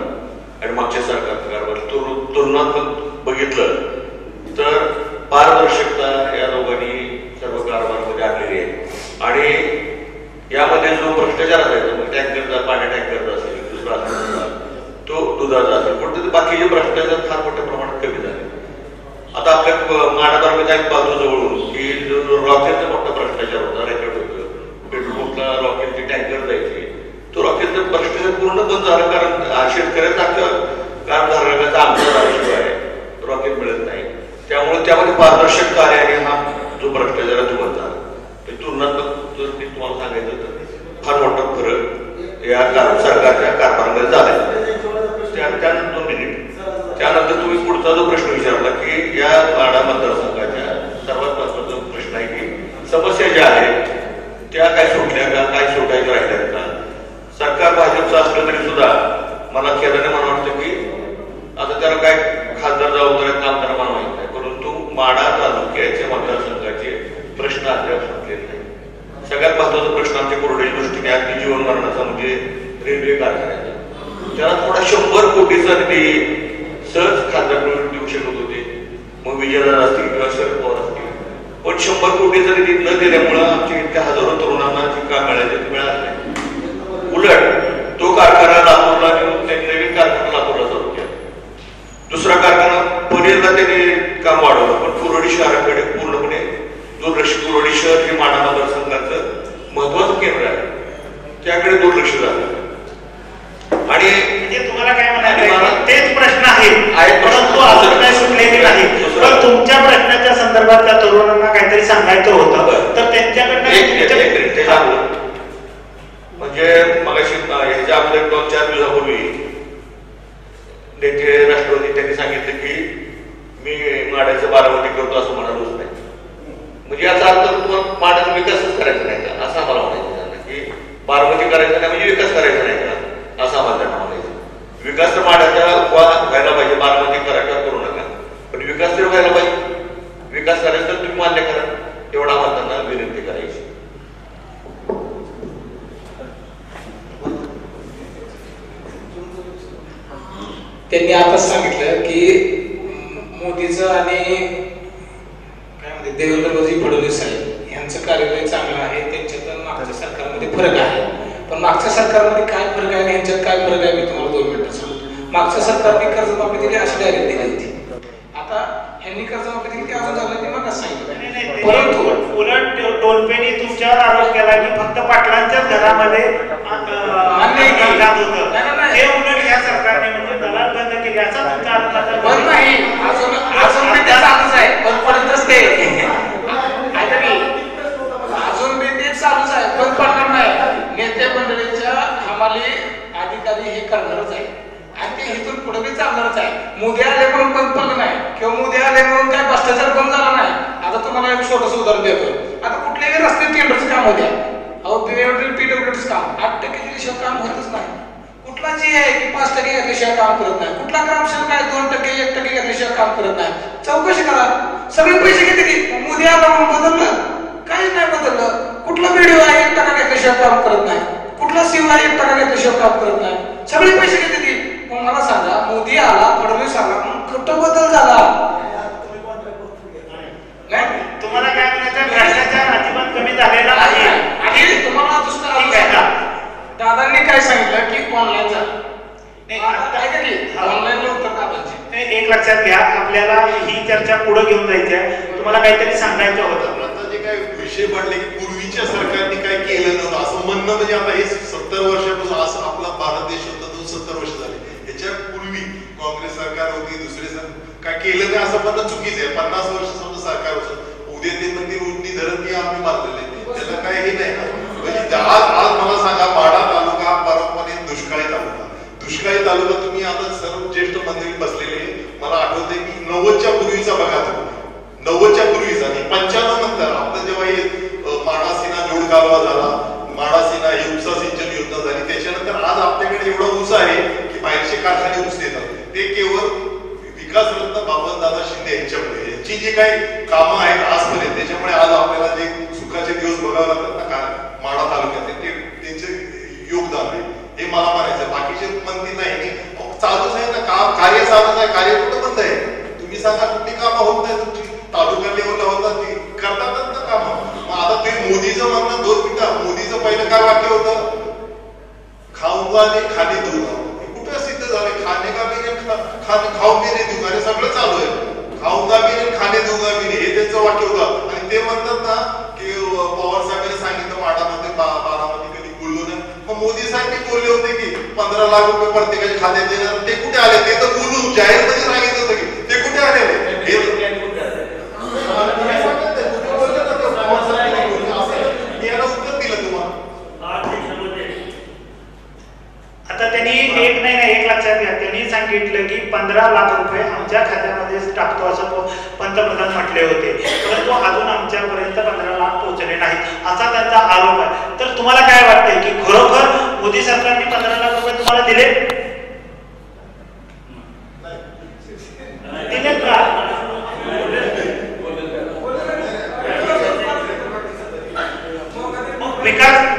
आणि मागच्या सरकारचा कारभार तुलनात्मक बघितलं तर पारदर्शकता या दोघांनी सर्व कारभारामध्ये आणलेली आहे. आणि यामध्ये जो भ्रष्टाचार असायचा, मग टँकरचा पाण्या टँकरचा असेल, दुसरा असेल, तो दुधाचा असेल, पण बाकीचे भ्रष्टाचार फार मोठ्या प्रमाणात कमी झाले. आता आपल्या माढा तालुक्यात एक बाजू जवळून की जो रॉकेलचा मोठा भ्रष्टाचार होता, रेकॉर्ड होतं, पेट्रोलला रॉकेलचे टँकर जायचे, तो रॉकेलचा भ्रष्टाचार पूर्ण बंद झाला, कारण शेतकऱ्याचा कारधारकाचा आमचा झाल्याशिवाय रॉकेल मिळत नाही. त्यामुळे त्यामध्ये पारदर्शकता आली आणि हा जो भ्रष्टाचार तो बंद झाला. तुलनात्मक जर मी तुम्हाला सांगायचं तर फार मोठा फरक या सरकारच्या कारभारामध्ये झाला. त्यानंतर 2 मिनिट त्यानंतर तुम्ही पुढचा जो प्रश्न विचारला की या माढा मतदारसंघाच्या सर्वात महत्वाचा प्रश्न आहे की समस्या ज्या आहेत त्या काय सुटल्या का, काय सुटायच्या राहिल्यात का. सरकार भाजपचं असलं तरी सुद्धा मला खेळाने मला वाटतं की आता त्याला काय खासदार जबाबदाऱ्यात काम त्याला मला माहित नाही, परंतु माढा तालुक्याच्या मतदारसंघाचे प्रश्न अद्याप सुटलेले नाही. सगळ्यात महत्वाचा प्रश्न आमच्या कोरड्याच्या दृष्टीने अगदी जीवन मरणाचा म्हणजे रेल्वे कारखान्याचा. त्याला थोडा 100 कोटीचा निधी सहज खासदार देऊ शकत होते, मग विजयदादा असतील किंवा शरद पवार असतील, पण 100 कोटीचा निधी न दिल्यामुळं आमच्या इतक्या हजारो तरुणांना जे काम मिळायचे ते मिळालं नाही. उलट तो कारखाना लातूरला नेऊन त्यांनी नवीन कारखाना लातूरला चालू केला, दुसरा कारखाना पनेरला त्यांनी काम वाढवलं, पण कुरोडी शहराकडे पूर्णपणे दुर्लक्ष. कुरोडी शहर हे माढा मतदारसंघाचं महत्वाचं केंद्र आहे, त्याकडे दुर्लक्ष झालं. आणि म्हणजे तुम्हाला काय म्हणायचं तेच प्रश्न आहेत, परंतु अजून काय सुटलेले नाही. पण तुमच्या प्रश्नाच्या संदर्भात त्या तरुणांना काहीतरी सांगायचं होतं तर त्यांच्याकडनं म्हणजे मगाशी ह्याच्या अगोदर 2-4 दिवसापूर्वी नेते राष्ट्रवादी त्यांनी सांगितलं की मी माड्याचं बारामती करतो असं म्हणालोच नाही. म्हणजे याचा अर्थ तुम्हाला माड्याचा विकासच करायचा नाही का असं आम्हाला म्हणायचं की बारामती करायचं नाही म्हणजे विकास करायचा नाही का असं आम्हाला त्यांना म्हणायचं. विकास तर माड्याचा व्हायला पाहिजे, बारामती करायचा करू नका, पण विकास तर व्हायला पाहिजे. विकास करायचा तर तुम्ही मान्य करा, एवढा आम्हाला त्यांना विनंती करायची. त्यांनी आताच सांगितलं की मोदीचं आणि काय म्हणते देवेंद्रजी फडणवीस साहेब यांचं कार्य चांगलं आहे, त्यांच्यात मागच्या सरकारमध्ये फरक आहे. पण मागच्या सरकारमध्ये काय फरक आहे आणि यांच्यात काय फरक आहे मी तुम्हाला 2 मिनिटं सांगतो. मागच्या सरकारने कर्जमाफी दिली अशी डायरेक्ट दिली होती. आता ह्यांनी कर्जमाफी दिली ती अजून झालं ते मग सांगितलं. परंतु उलट टोलपेनी तुमच्यावर आरोप केला की फक्त पाटलांच्याच घरामध्ये हे उलट या सरकारने म्हणजे दलाल बंद केले असा तुमचा आरोप बंद नाही, अजून मी ते चालूच आहे, बंद पडतच ते अजून मी ते चालूच आहे, बंद पडणार नाही. नेते मंडळीच्या हमाली अधिकारी हे करणारच आहे आणि ते इथून पुढे बी चालणारच आहे. मोदी आले म्हणून बंद पडलं नाही किंवा मोदी आले म्हणून काय भ्रष्टाचार बंद झाला नाही. आता तुम्हाला एक छोटंसं उदाहरण देतो. आता कुठल्याही रस्ते टेंडरचं काम होत्या, अहो पीडब्ल्यूडीचं काम 8% दिल्याशिवाय काम होतच नाही. कुठला जे आहे की 5% घेतल्याशिवाय काम करत नाही, कुठला ग्रामसेवक काय 2% 1% घेतल्याशिवाय काम करत नाही. चौकशी करा, सगळे पैसे घेते की मोदी आला म्हणून बदललं, काहीच नाही बदललं. कुठला व्हिडिओ आहे 1% घेतल्याशिवाय काम करत नाही, कुठला सीओ आहे 1% घेतल्याशिवाय काम करत नाही, सगळे पैसे घेते की. मग मला सांगा, मोदी आला, फडणवीस आला, कुठं बदल झाला? तुम्हाला काय म्हणायचं, भ्रष्टाचार अजिबात कमी झालेला नाही. आणि तुम्हाला दुसरं दादांनी काय सांगितलं की ऑनलाईन झालं, ऑनलाईन उत्तर दादांची. एक लक्षात घ्या, आपल्याला ही चर्चा पुढे घेऊन जायची आहे. तुम्हाला काहीतरी सांगायचं होतं. आता जे काय विषय पडले की पूर्वीच्या सरकारने काय केलं नव्हतं असं म्हणणं, म्हणजे आता हे 70 वर्षापासून असं आपला भारत देश होता, 70 वर्ष झाले. याच्या पूर्वी काँग्रेस सरकार होती, दुसरे काय केलं नाही असं म्हणणं चुकीचं आहे. 50 वर्ष समजा सरकार होतं, उद्या ते मंदिर उडणी धरण मी आम्ही बांधलेले, त्याला काही हे नाही ना. म्हणजे आज मला सांगा, माढा तालुका परमपणे दुष्काळी तालुका, दुष्काळी तालुका तुम्ही आता सर्व ज्येष्ठ मंडळी बसलेले, मला आठवते की 90च्या पूर्वीचा बघा तुम्ही, 90च्या पूर्वीचा आणि 95 नंतर आपलं जेव्हा हे माडासीना जोड कालवा झाला, माडासीना ही उपसा सिंचन योजना झाली, त्याच्यानंतर आज आपल्याकडे एवढा ऊस आहे की बाहेरचे कारखाने ऊस देतात. ते केवळ विकासरत्न बाबनदादा शिंदे यांच्यामुळे, यांची जी काही कामं आहेत आजपर्यंत, त्याच्यामुळे आज आपल्याला जे सुखाचे दिवस बघावे लागतात ना माढा तालुक्यात, ते त्यांचे योगदान आहे हे मला म्हणायचं. बाकीचे मंत्री नाही, चालूच आहे ना कार्य, चालूच आहे. कार्य कुठं बंद आहे? तुम्ही सांगा, कुठली कामं होत नाही तुमची? तालुका लेवलला होतात ती करतातच ना कामं. मग आता तुम्ही मोदीचं म्हणणं 2 मिनिटं, मोदीचं पहिलं काय वाक्य होतं, खाऊंगा आणि खाणे दूंगा. कुठं सिद्ध झालं? खाणे का बिने खाऊन बिने दूंगा, हे सगळं चालू आहे. खाऊंगा बिने खाणे दूंगा बिने हे त्यांचं वाक्य होतं. आणि ते म्हणतात ना की पवार साहेबांनी सांगितलं माडामध्ये 12मध्ये कधी बोललो नाही. मग मोदी साहेब बोलले होते की 15 लाख रुपये प्रत्येकाच्या खात्यात देणार, ते कुठे आले? ते तर बोलून जाहीर मध्ये सांगितलं होतं की ते कुठे आले? याला उत्तर दिलं तुम्हाला. आता त्यांनी एक लक्षात घ्या, त्यांनी सांगितलं की 15 लाख रुपये आमच्या खात्यामध्ये टाकतो असं पंतप्रधान म्हटले होते, परंतु अजून आमच्यापर्यंत 15 लाख पोहोचले नाहीत असा त्यांचा आरोप आहे. तर तुम्हाला काय वाटतंय की खरोखर मोदी सरकारने 15 लाख रुपये तुम्हाला दिले का?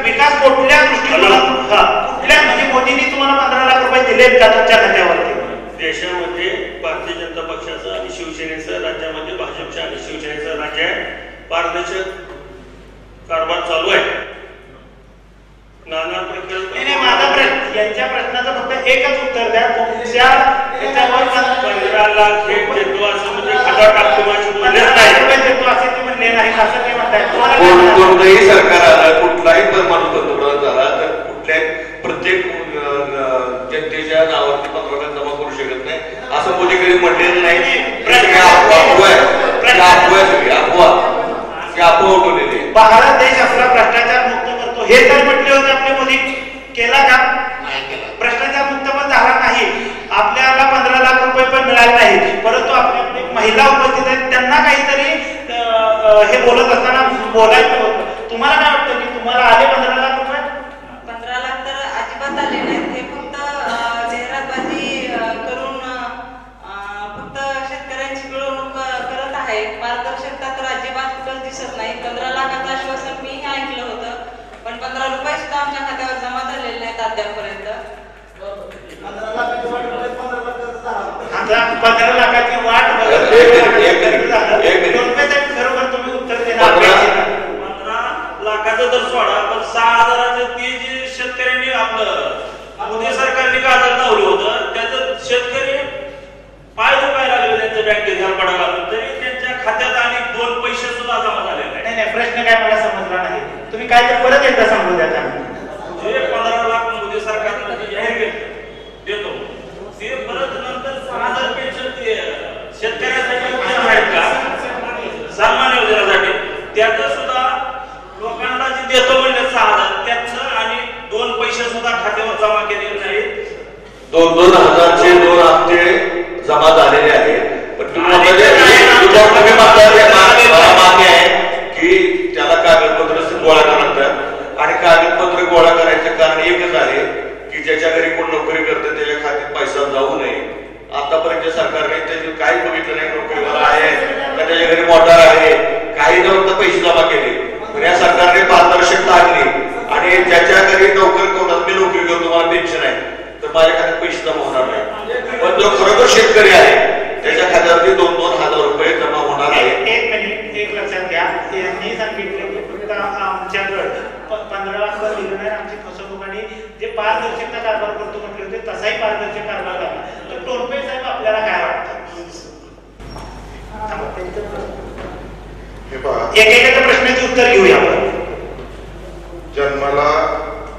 विकास कुठल्या कुठल्या म्हणजे मोदींनी तुम्हाला 15 लाख रुपये दिलेत का तुमच्या खात्यावरती? देशामध्ये भारतीय जनता पक्षाचं आणि शिवसेनेचं, राज्यामध्ये भाजपच्या आणि शिवसेनेचं राज्य आहे. पारदर्शक कारभार चालू आहे. नाना प्रकल्प. माझा प्रश्न, यांच्या प्रश्नाचं फक्त एकच उत्तर द्या. तुमच्या 15 लाख हे देतो असं म्हणजे खाता टाकतो देतो असे ते म्हणले नाही असं ते म्हणताय. कोणतंही सरकार आलं, कुठलाही परमाणू पंतप्रधान झाला तर कुठल्याही प्रत्येक जनतेच्या नावावरती 15 लाख जमा करू शकत नाही असं मोदी कधी म्हटलेलं नाही. अफवा उठवलेली. भारत देश आपला भ्रष्टाचार मुक्त करतो हे तर म्हटले होते आपले मोदी, केला का? भ्रष्टाचार मुक्त पण झाला नाही. आपल्याला 15 लाख रुपये पण मिळाले नाही, परंतु आपल्याकडे महिला उपस्थित आहेत, त्यांना काहीतरी हे बोलत असताना बोलायचं होतं. तुम्हाला काय वाटतं की तुम्हाला आले 15 लाख रुपये? 15 लाख तर अजिबात आले नाहीत. हे फक्त जाहिरातबाजी करून फक्त शेतकऱ्यांची पिळवणूक करत आहे. पारदर्शकता तर अजिबात कुठंच दिसत नाही. 15 लाखाचं आश्वासन मी हे ऐकलं होतं, पण 15 रुपये सुद्धा आमच्या खात्यावर जमा झालेले नाहीत अद्यापर्यंत. 15 लाख 15 लाखाची वाट बघत खरोखर तुम्ही उत्तर देणार 15 लाखाचं तर सोडा, पण 6,000चं ते जे शेतकऱ्यांनी आपलं मोदी सरकारने कागद लावलं होतं त्याचं शेतकरी पाय दुखायला लागले त्यांचं बँकेत पडायला लागलं तरी त्यांच्या खात्यात आणि 2 पैसे सुद्धा जमा झाले नाही. प्रश्न काय मला समजला नाही, तुम्ही काय ते परत एकदा सांगू द्या. जे 15 लाख मोदी सरकारने जाहीर केलं देतो ते परत नंतर 6,000 पेन्शन शेतकऱ्यांसाठी आहेत का सन्मान योजनेसाठी त्याचं सुद्धा लोकांना जे देतो म्हणले 6,000 त्याचं आणि 2 पैसे सुद्धा खात्यावर जमा केलेले नाहीत. 2,000चे 2 हप्ते जमा झालेले आहेत. पण तुम्ही मला मान्य आहे की त्याला कागदपत्र गोळा लागतात आणि कागदपत्र गोळा करायचं कारण एकच आहे की ज्याच्या घरी कोण नोकरी करते त्याच्या खात्यात पैसा जाऊ नये. आतापर्यंत सरकारने त्याचे काही बघितलं नाही, नोकरीवाला आहे का त्याच्या घरी मोटार आहे, काही फक्त पैसे जमा केले. पण या सरकारने पारदर्शकता आणली आणि ज्याच्या घरी कोणाला मी नोकरी करतो मला पेन्शन आहे तर माझ्या खात्यात पैसे जमा होणार नाही. पण जो खरोखर शेतकरी आहे त्याच्या खात्यावरती 2,000 रुपये जमा होणार आहे. एक मिनिट, एक लक्षात घ्या. यांनी सांगितलं की फक्त आमच्याकडे 15 लाख दिलं नाही, आमची फसवणूक आणि जे पारदर्शकता कारभार करतो म्हटले होते तसाही पारदर्शक कारभार झाला. तर टोनपे साहेब आपल्याला काय वाटतं? एकेकाच्या प्रश्नाचे उत्तर घेऊया आपण. जन्माला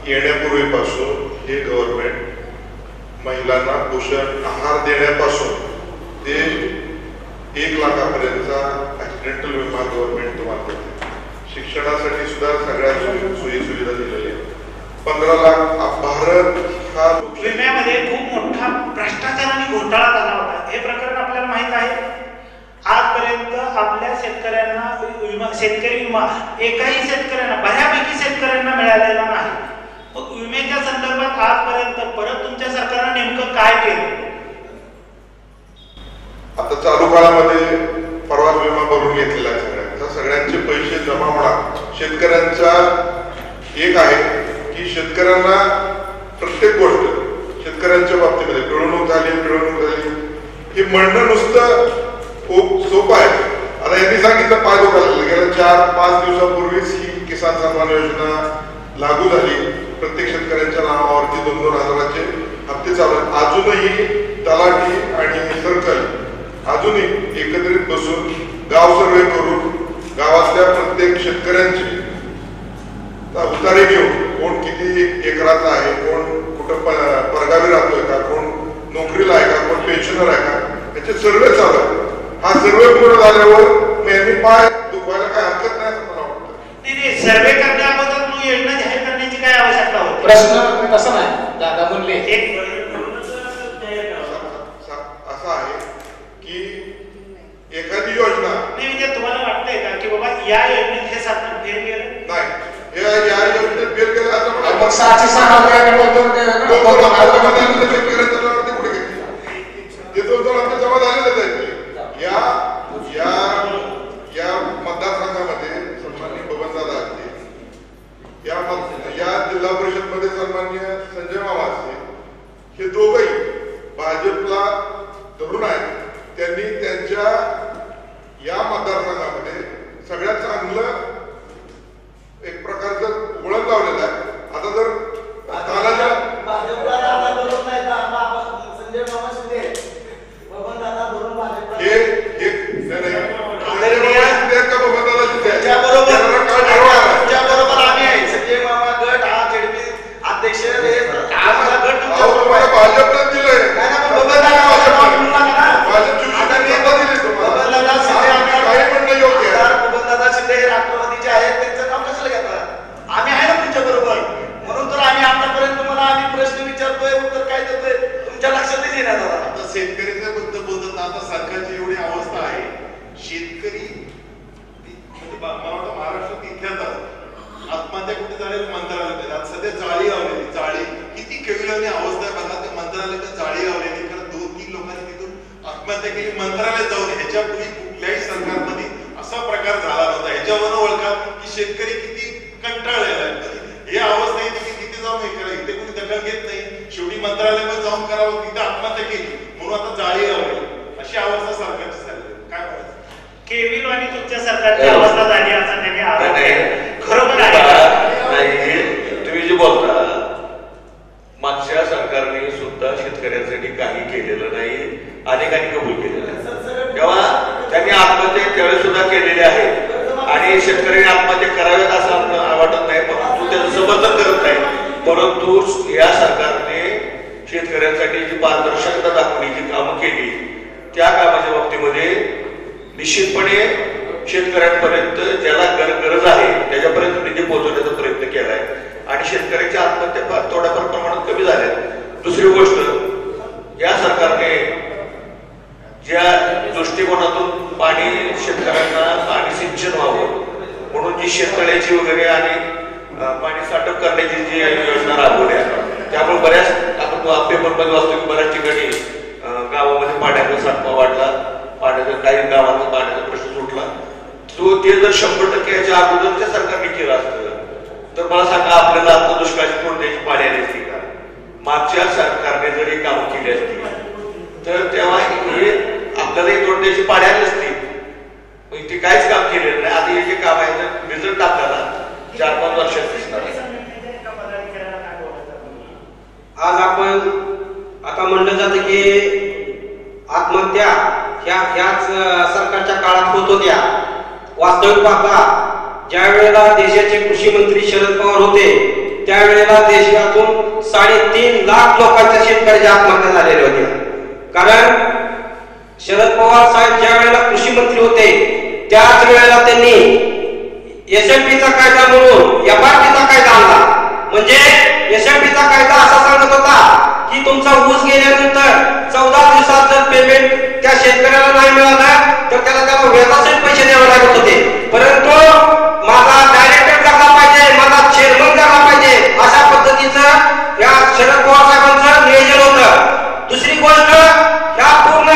येण्यापूर्वीपासून हे गव्हर्नमेंट महिलांना पोषण आहार देण्यापासून ते 1 लाखापर्यंतचा ऍक्सिडेंटल विमा गव्हर्नमेंट तुम्हाला देते. शिक्षणासाठी सुद्धा सगळ्या सोयी सुविधा दिलेल्या आहेत. 15 लाख. भारत हा विम्यामध्ये खूप मोठा भ्रष्टाचार आणि घोटाळा झाला होता. हे प्रकरण आपल्याला माहित आहे. आजपर्यंत आपल्या शेतकऱ्यांना शेतकरी विमा एकाही शेतकऱ्यांना बऱ्यापैकी शेतकऱ्यांना मिळालेला नाही. मग विम्याच्या संदर्भात आजपर्यंत परत तुमच्या सरकारने नेमकं काय केलं? आता चालू काळामध्ये प्रवास विमा भरून घेतलेला आहे सगळ्यांचा. सगळ्यांचे पैसे जमा होणार. शेतकऱ्यांचा एक आहे की शेतकऱ्यांना प्रत्येक गोष्ट शेतकऱ्यांच्या बाबतीमध्ये पिळवणूक झाली हे म्हणणं नुसतं खूप सोपं आहे. आता यांनी सांगितलं पाय दुखायला गेल्या 4-5 दिवसापूर्वीच ही किसान सन्मान योजना लागू झाली. प्रत्येक शेतकऱ्यांच्या नावावरती 2,000चे हप्ते चालू आहेत. अजूनही तलाठी आणि सर्कल अजूनही एकत्रित बसून गाव सर्वे करून गावातल्या प्रत्येक शेतकऱ्यांची उतारे घेऊन कोण किती एकराचा आहे, कोण कुठं परगावी राहतोय का, कोण नोकरीला आहे का, कोण पेन्शनर आहे का, याचे सर्वे चालू आहे. हा सर्वे पूर्ण झाल्यावर यांनी पाय दुखवायला काय हरकत नाही असं मला वाटतं. नाही, सर्वे करण्याबद्दल योजना जाहीर करण्याची काय आवश्यकता होती? प्रश्न तसा नाही दादा म्हणले. एक असं आहे की एखादी योजना नाही म्हणजे तुम्हाला वाटतंय का की बाबा या योजनेत हे साधन फेल गेलं नाही, या योजनेत फेल केलं असं मग 6,6 कुठे घेतली ते 2,000 हप्ते जमा झालेलेच आहेत. या मतदारसंघामध्ये सन्माननीय बबनदादा असते, या जिल्हा परिषद मध्ये सन्माननीय संजय मामा असते, हे दोघंही भाजपला धरून आहेत. त्यांनी त्यांच्या या मतदारसंघामध्ये सगळ्यात चांगलं एक प्रकारचं वळण लावलेलं आहे. आता जर भाजपनं दिलंय काही म्हणणं योग्य आहे. बबनदादा शिंदे हे राष्ट्रवादीचे आहेत, त्यांचं नाव कशाला घेतात? आम्ही आहे ना तुमच्या बरोबर. म्हणून तर आम्ही आतापर्यंत तुम्हाला आम्ही प्रश्न विचारतोय, उत्तर काय देतोय तुमच्या लक्षातच येणार. आता शेतकऱ्याच्या बद्दल बोलतात. आता सरकारची एवढी अवस्था आहे, शेतकरी म्हणजे मला वाटतं महाराष्ट्रात इतिहासात आत्महत्या कुठे झालेली मंत्रालयात. आता सध्या जाळी लावलेली, जाळी किती केविलवाणी अवस्था आहे बघा. त्या मंत्रालयात जाळी लावलेली, कारण 2-3 लोकांनी तिथून आत्महत्या केली मंत्रालयात जाऊन. ह्याच्यापूर्वी कुठल्याही सरकारमध्ये असा प्रकार झाला नव्हता. ह्याच्यावरून ओळखा की शेतकरी किती कंटाळलेला आहे. ही अवस्था येते की तिथे जाऊन हे करा, इथे कोणी दखल घेत नाही. शेवटी मंत्रालयामध्ये जाऊन करावं, तिथे आत्महत्या केली म्हणून आता जाळी लावली. अशी अवस्था सरकारची झाली. काय म्हणायचं? केविल आणि तुमच्या सरकारची अवस्था झाली असं त्यांनी आरोप केला. खरोखर आहे? तुम्ही जे बोलता, मागच्या सरकारने सुद्धा शेतकऱ्यांसाठी काही केलेलं नाही, अनेकांनी कबूल केलेलं आहे. तेव्हा त्यांनी आत्महत्या त्यावेळेस सुद्धा केलेल्या आहेत आणि शेतकऱ्यांनी आत्महत्या कराव्यात असं वाटत नाही, परंतु त्याचं समर्थन करत नाही. परंतु या सरकारने शेतकऱ्यांसाठी जी पारदर्शकता दाखवली, जी कामं केली, त्या कामाच्या बाबतीमध्ये निश्चितपणे शेतकऱ्यांपर्यंत ज्याला गरज आहे त्याच्यापर्यंत निधी पोहोचवण्याचा प्रयत्न केलाय आणि शेतकऱ्यांच्या आत्महत्या थोड्याफार प्रमाणात कमी झाल्या. दुसरी गोष्ट, या सरकारने ज्या दृष्टिकोनातून पाणी शेतकऱ्यांना पाणी सिंचन व्हावं म्हणून जी शेततळ्याची वगैरे आणि पाणी साठप करण्याची जी योजना राबवल्या, त्यामुळे बऱ्याच आपण पेपरमध्ये वाचतो की बऱ्याच ठिकाणी गावामध्ये पाण्याचा साठवा वाढला, पाण्याचा काही गावांचा पाण्याचा प्रश्न सुटला. तो ते जर 100% याच्या अगोदरच्या सरकारने केलं असतं तर मला सांगा, आपल्याला आता दुष्काळाची कोणत्याची पाणी आली असती का? मागच्या सरकारने जर हे कामं केली असती तर तेव्हा हे आपल्याला तोडण्याची पाणी आली असती. ते काहीच काम केलेलं नाही. आता हे जे काम आहे रिझल्ट आपल्याला 4-5 वर्षात दिसणार आहे. आज आपण आता म्हणलं जातं की आत्महत्या ह्याच सरकारच्या काळात होत होत्या. वास्तविक पाहता ज्या वेळेला देशाचे कृषी मंत्री शरद पवार होते त्यावेळेला देशातून 3.5 लाख लोकांच्या शेतकऱ्याच्या आत्महत्या झालेल्या होत्या. कारण शरद पवार साहेब ज्या वेळेला कृषी मंत्री होते त्याच वेळेला त्यांनी एसएमपीचा कायदा म्हणून एफआरपीचा कायदा आणला. म्हणजे एसएमपीचा कायदा असा सांगत होता की तुमचा ऊस गेल्यानंतर 14 दिवसात जर पेमेंट त्या शेतकऱ्याला नाही मिळालं तर त्याला व्याजासहित पैसे द्यावे लागत होते. परंतु माझा डायरेक्टर करला पाहिजे, माझा चेअरमन करला पाहिजे, अशा पद्धतीचं या शरद पवार साहेबांचं नियोजन होतं. दुसरी गोष्ट, ह्या पूर्ण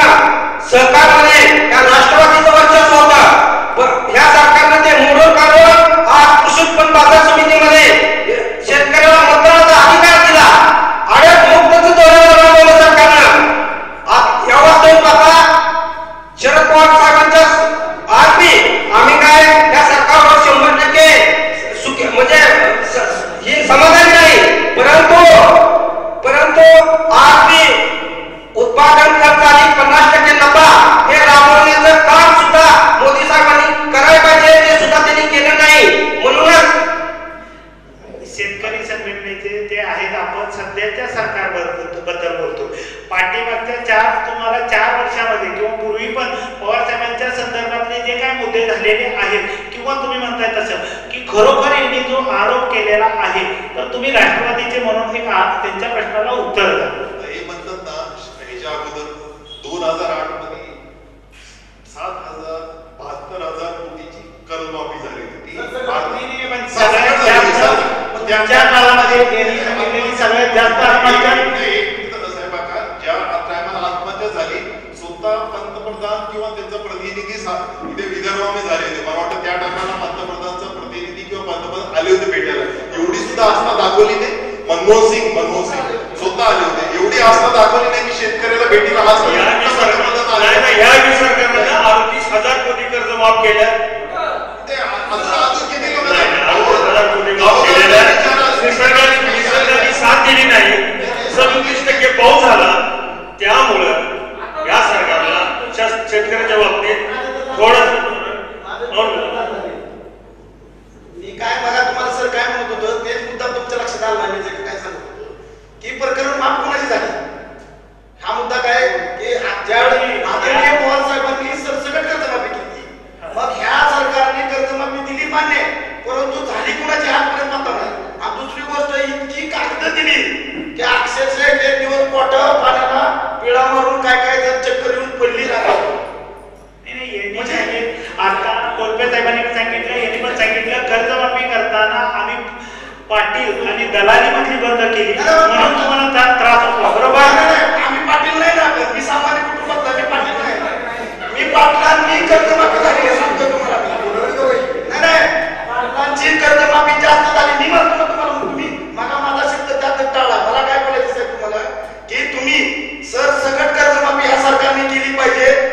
सहकारमध्ये या राष्ट्रवादीचं वर्चस्व होतं. ह्या सरकारनं ते मोडून काढून आज कृषी उत्पन्न बाजार समितीमध्ये शेतकऱ्याला मतदानाचा अधिकार दिला. आडत मुक्तचं धोरण राबवलं सरकारनं. या वास्तविक पाहता शरद पवार साहेबांच्या आज मी आम्ही काय या सरकारवर 100% म्हणजे ही समाधानी नाही, परंतु आज मी उत्पादन खर्च आणि 50% नफा हे राबवण्याचं काम सुद्धा मोदी साहेबांनी करायला पाहिजे, ते सुद्धा त्यांनी केलं नाही. म्हणूनच शेतकरी संघटनेचे जे आहेत, आपण सध्याच्या सरकारबद्दल बोलतो. पाठीमागच्या तुम्हाला 4 वर्षामध्ये किंवा पूर्वी पण पवार साहेबांच्या संदर्भातले जे काही मुद्दे झालेले आहेत किंवा तुम्ही म्हणताय तसं की खरोखर यांनी जो आरोप केलेला आहे तर तुम्ही राष्ट्रवादीचे म्हणून एक त्यांच्या प्रश्नाला उत्तर द्या. हे म्हणतात ना, ह्याच्या अगोदर 2008 मध्ये 72,000 कोटीची कर्जमाफी झाली होती. त्यांच्या काळामध्ये सगळ्यात जास्त आत्महत्या ज्या टायमाला आत्महत्या झाली स्वतः पंतप्रधान किंवा त्यांचा प्रतिनिधी इथे विदर्भामध्ये झाले होते. मला वाटतं त्या टायमाला पंतप्रधानचा प्रतिनिधी किंवा पंतप्रधान आले होते भेटायला. एवढी सुद्धा आस्था दाखवली नाही. मनमोहन सिंग स्वतः आले होते. एवढी आस्था दाखवली नाही की शेतकऱ्याला भेटीला आज सरकारने 38,000 कोटी कर्ज माफ केलं. निसर्गाने साथ दिली नाही. 37% पाऊस झाला. त्यामुळं या सरकारला शेतकऱ्याच्या बाबतीत थोडं मी काय बघा तुम्हाला सर काय म्हणत होतं तेच मुद्दा तुमच्या लक्षात आला नाही. म्हणजे काय सांगतो की प्रकरण माफ कोणाची झाली हा मुद्दा काय की ज्यावेळी आदरणीय पवार साहेबांनी सरसकट कर्जमाफी केली, मग ह्या सरकारने कर्जमाफी दिली मान्य, परंतु झाली कोणाची आजपर्यंत मात्र नाही. आणि दुसरी गोष्ट इतकी कागद दिली की अक्षरशः 1 दिवस पोट पाण्याला पिळा मारून काय चक्कर येऊन पडली नाही. आता कोलपे साहेबांनी सांगितलं, यांनी पण सांगितलं कर्जमाफी करताना आम्ही पाटील आणि दलाली मधली बंद केली म्हणून तुम्हाला त्रास होतो. बरोबर? आम्ही पाटील नाही ना, मी सामान्य कुटुंबातला, मी पाटील नाही. मी पाटलांनी कर्जमाफी झाली हे सांगतो तुम्हाला. नाही पाटलांची कर्जमाफी जास्त झाली. मी म्हणतो तुम्हाला, तुम्ही मला माझा शब्द त्यात टाळा. मला काय बोलायचं साहेब तुम्हाला की तुम्ही सरसकट कर्जमाफी ह्या सरकारने केली पाहिजे.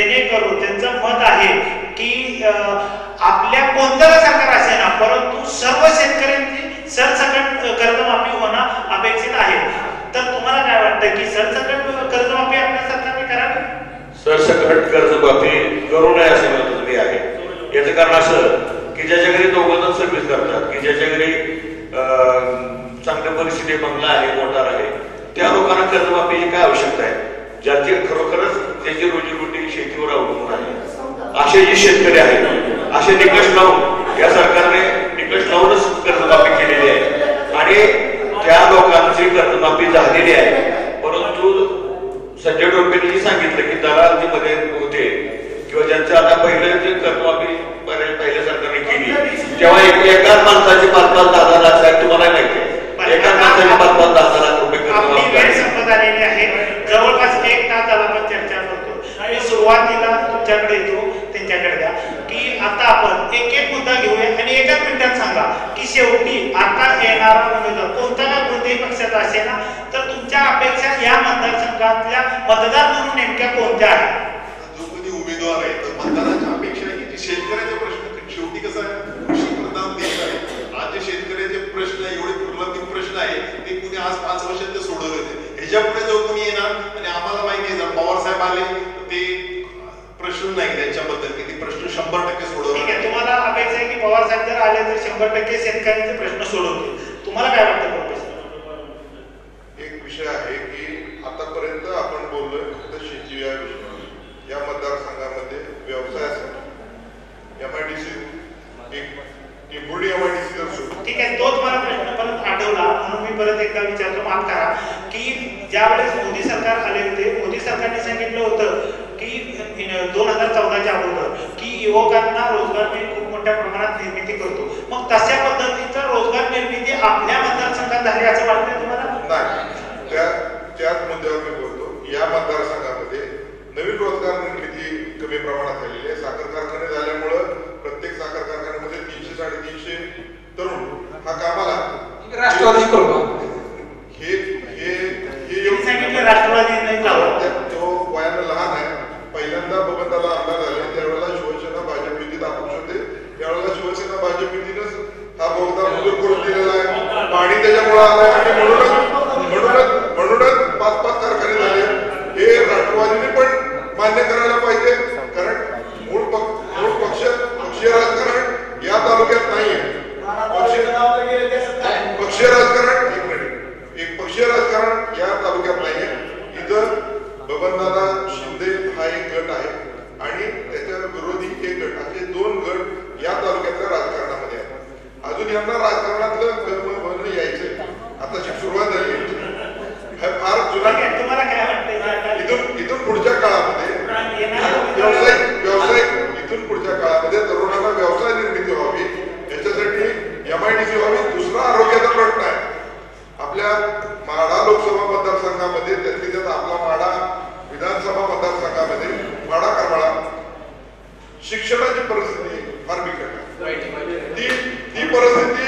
जेणेकरून त्यांचं मत आहे की आपल्या कोणत्याही सरकार असे ना परंतु सर्व शेतकऱ्यांची सरसकट कर्जमाफी होणं अपेक्षित आहे. तर तुम्हाला काय वाटतं की सरसकट कर्जमाफी आपल्या सरकारने करावी? सरसकट कर्जमाफी करू नये असे मत तुम्ही आहे. याचं कारण असं की ज्याच्या घरी दोघं सर्व्हिस करतात, की ज्याच्या घरी चांगल्या परिस्थिती बंगला आहे, मोटार आहे, त्या लोकांना कर्जमाफीची काय आवश्यकता आहे? ज्याची खरोखरच त्याची रोजीरोटी शेतीवर अवलंबून आहे असे जे शेतकरी आहेत असे निकष लावून या सरकारने निकष लावूनच कर्जमाफी केलेली आहे आणि त्या लोकांची कर्जमाफी झालेली आहे. परंतु संजय डोंबेंनी सांगितलं की दलाल जे मध्ये होते किंवा ज्यांचं आता पहिलं जे कर्जमाफी पहिल्या सरकारने केली तेव्हा एका माणसाचे 5-5, 10 लाख साहेब तुम्हाला माहिती आहे, एका माणसाचे 5-5, 10 लाख रुपये कर्जमाफी संपत आलेली आहे. जवळपास 1 तास झाला आपण चर्चा करतो. मी सुरुवातीला तुमच्याकडे येतो त्यांच्याकडे द्या की आता आपण एक मुद्दा घेऊया आणि एकाच मिनिटात सांगा की शेवटी आता येणारा उमेदवार कोणता ना कोणत्याही पक्षाचा असेल ना तर तुमच्या अपेक्षा या मतदारसंघातल्या मतदार म्हणून नेमक्या कोणत्या आहेत? जो कोणी उमेदवार आहे तर मतदाराच्या अपेक्षा आहे की शेतकऱ्याचे प्रश्न शेवटी कसं आहे, कृषी प्रधान देश आहे. आज जे शेतकऱ्याचे प्रश्न एवढे प्रलंबित प्रश्न आहे ते कुणी आज 5 वर्षात ते सोडवले. ह्याच्या पुढे जो कोणी येणार आणि आम्हाला माहिती आहे जर पवार साहेब आले ते प्रश्न नाही त्यांच्याबद्दल की ते प्रश्न 100% सोडवले. ठीक आहे, तुम्हाला अपेक्षा आहे की पवार साहेब जर आले तर 100% शेतकऱ्यांचे प्रश्न सोडवतील. तुम्हाला काय वाटतं प्रोफेसर? एक विषय आहे की आतापर्यंत आपण बोललोय फक्त शेती या विषयावर. या मतदारसंघामध्ये व्यवसायासाठी MIDC टिंबोर्डी MIDC जर सुरू ठीक आहे, तोच मला प्रश्न परत आठवला म्हणून मी परत एकदा विचारतो, माफ करा, की ज्या वेळेस मोदी सरकार आले होते मोदी सरकारने सांगितलं होतं की 2014च्या अगोदर की युवकांना रोजगार मी खूप मोठ्या प्रमाणात निर्मिती करतो. मग तशा पद्धतीचा रोजगार निर्मिती आपल्या मतदारसंघात झाली असं वाटतंय तुम्हाला? नाही, त्याच मुद्द्यावर मी बोलतो. या मतदारसंघामध्ये नवीन रोजगार निर्मिती कमी प्रमाणात झालेली आहे. साखर कारखाने झाल्यामुळं प्रत्येक साखर कारखान्यामध्ये 300-350 तरुण हा कामाला राष्ट्रवादी करतो. हे सांगितलं राष्ट्रवादी नाही चालत. तो वयानं लहान आहे. पहिल्यांदा बबनदादा आमदार झाले त्यावेळेला शिवसेना भाजप युतीत अपक्ष होते. त्यावेळेला शिवसेना भाजप युतीनंच हा बोगदा मंजूर करून दिलेला आहे. पाणी त्याच्यामुळे आलंय आणि म्हणूनच 5-5 कारखाने झाले. हे राष्ट्रवादीने पण मान्य करायला पाहिजे कारण मूळ पक्षीय राजकारण या तालुक्यात नाहीये. पक्षीय राजकारण पक्षीय राजकारण या तालुक्यात नाहीये. इथं बबनदादा शिंदे हा एक गट आहे आणि त्याच्या विरोधी एक गट असे 2 गट या तालुक्यातल्या राजकारणामध्ये आहेत. अजून यांना राजकारणातलं यायचंय. आताची सुरुवात झाली फार जुना. तुम्हाला काय वाटतं इथून पुढच्या काळामध्ये व्यावसायिक इथून पुढच्या काळामध्ये तरुणांना व्यवसाय निर्मिती व्हावी याच्यासाठी MIDC व्हावी. दुसरा आरोग्याचा प्रश्न आहे. आपल्या माढा लोकसभा मतदारसंघामध्ये त्यात आपला माढा विधानसभा मतदारसंघामध्ये माढा करमाळा शिक्षणाची परिस्थिती फार बिकट आहे. ती परिस्थिती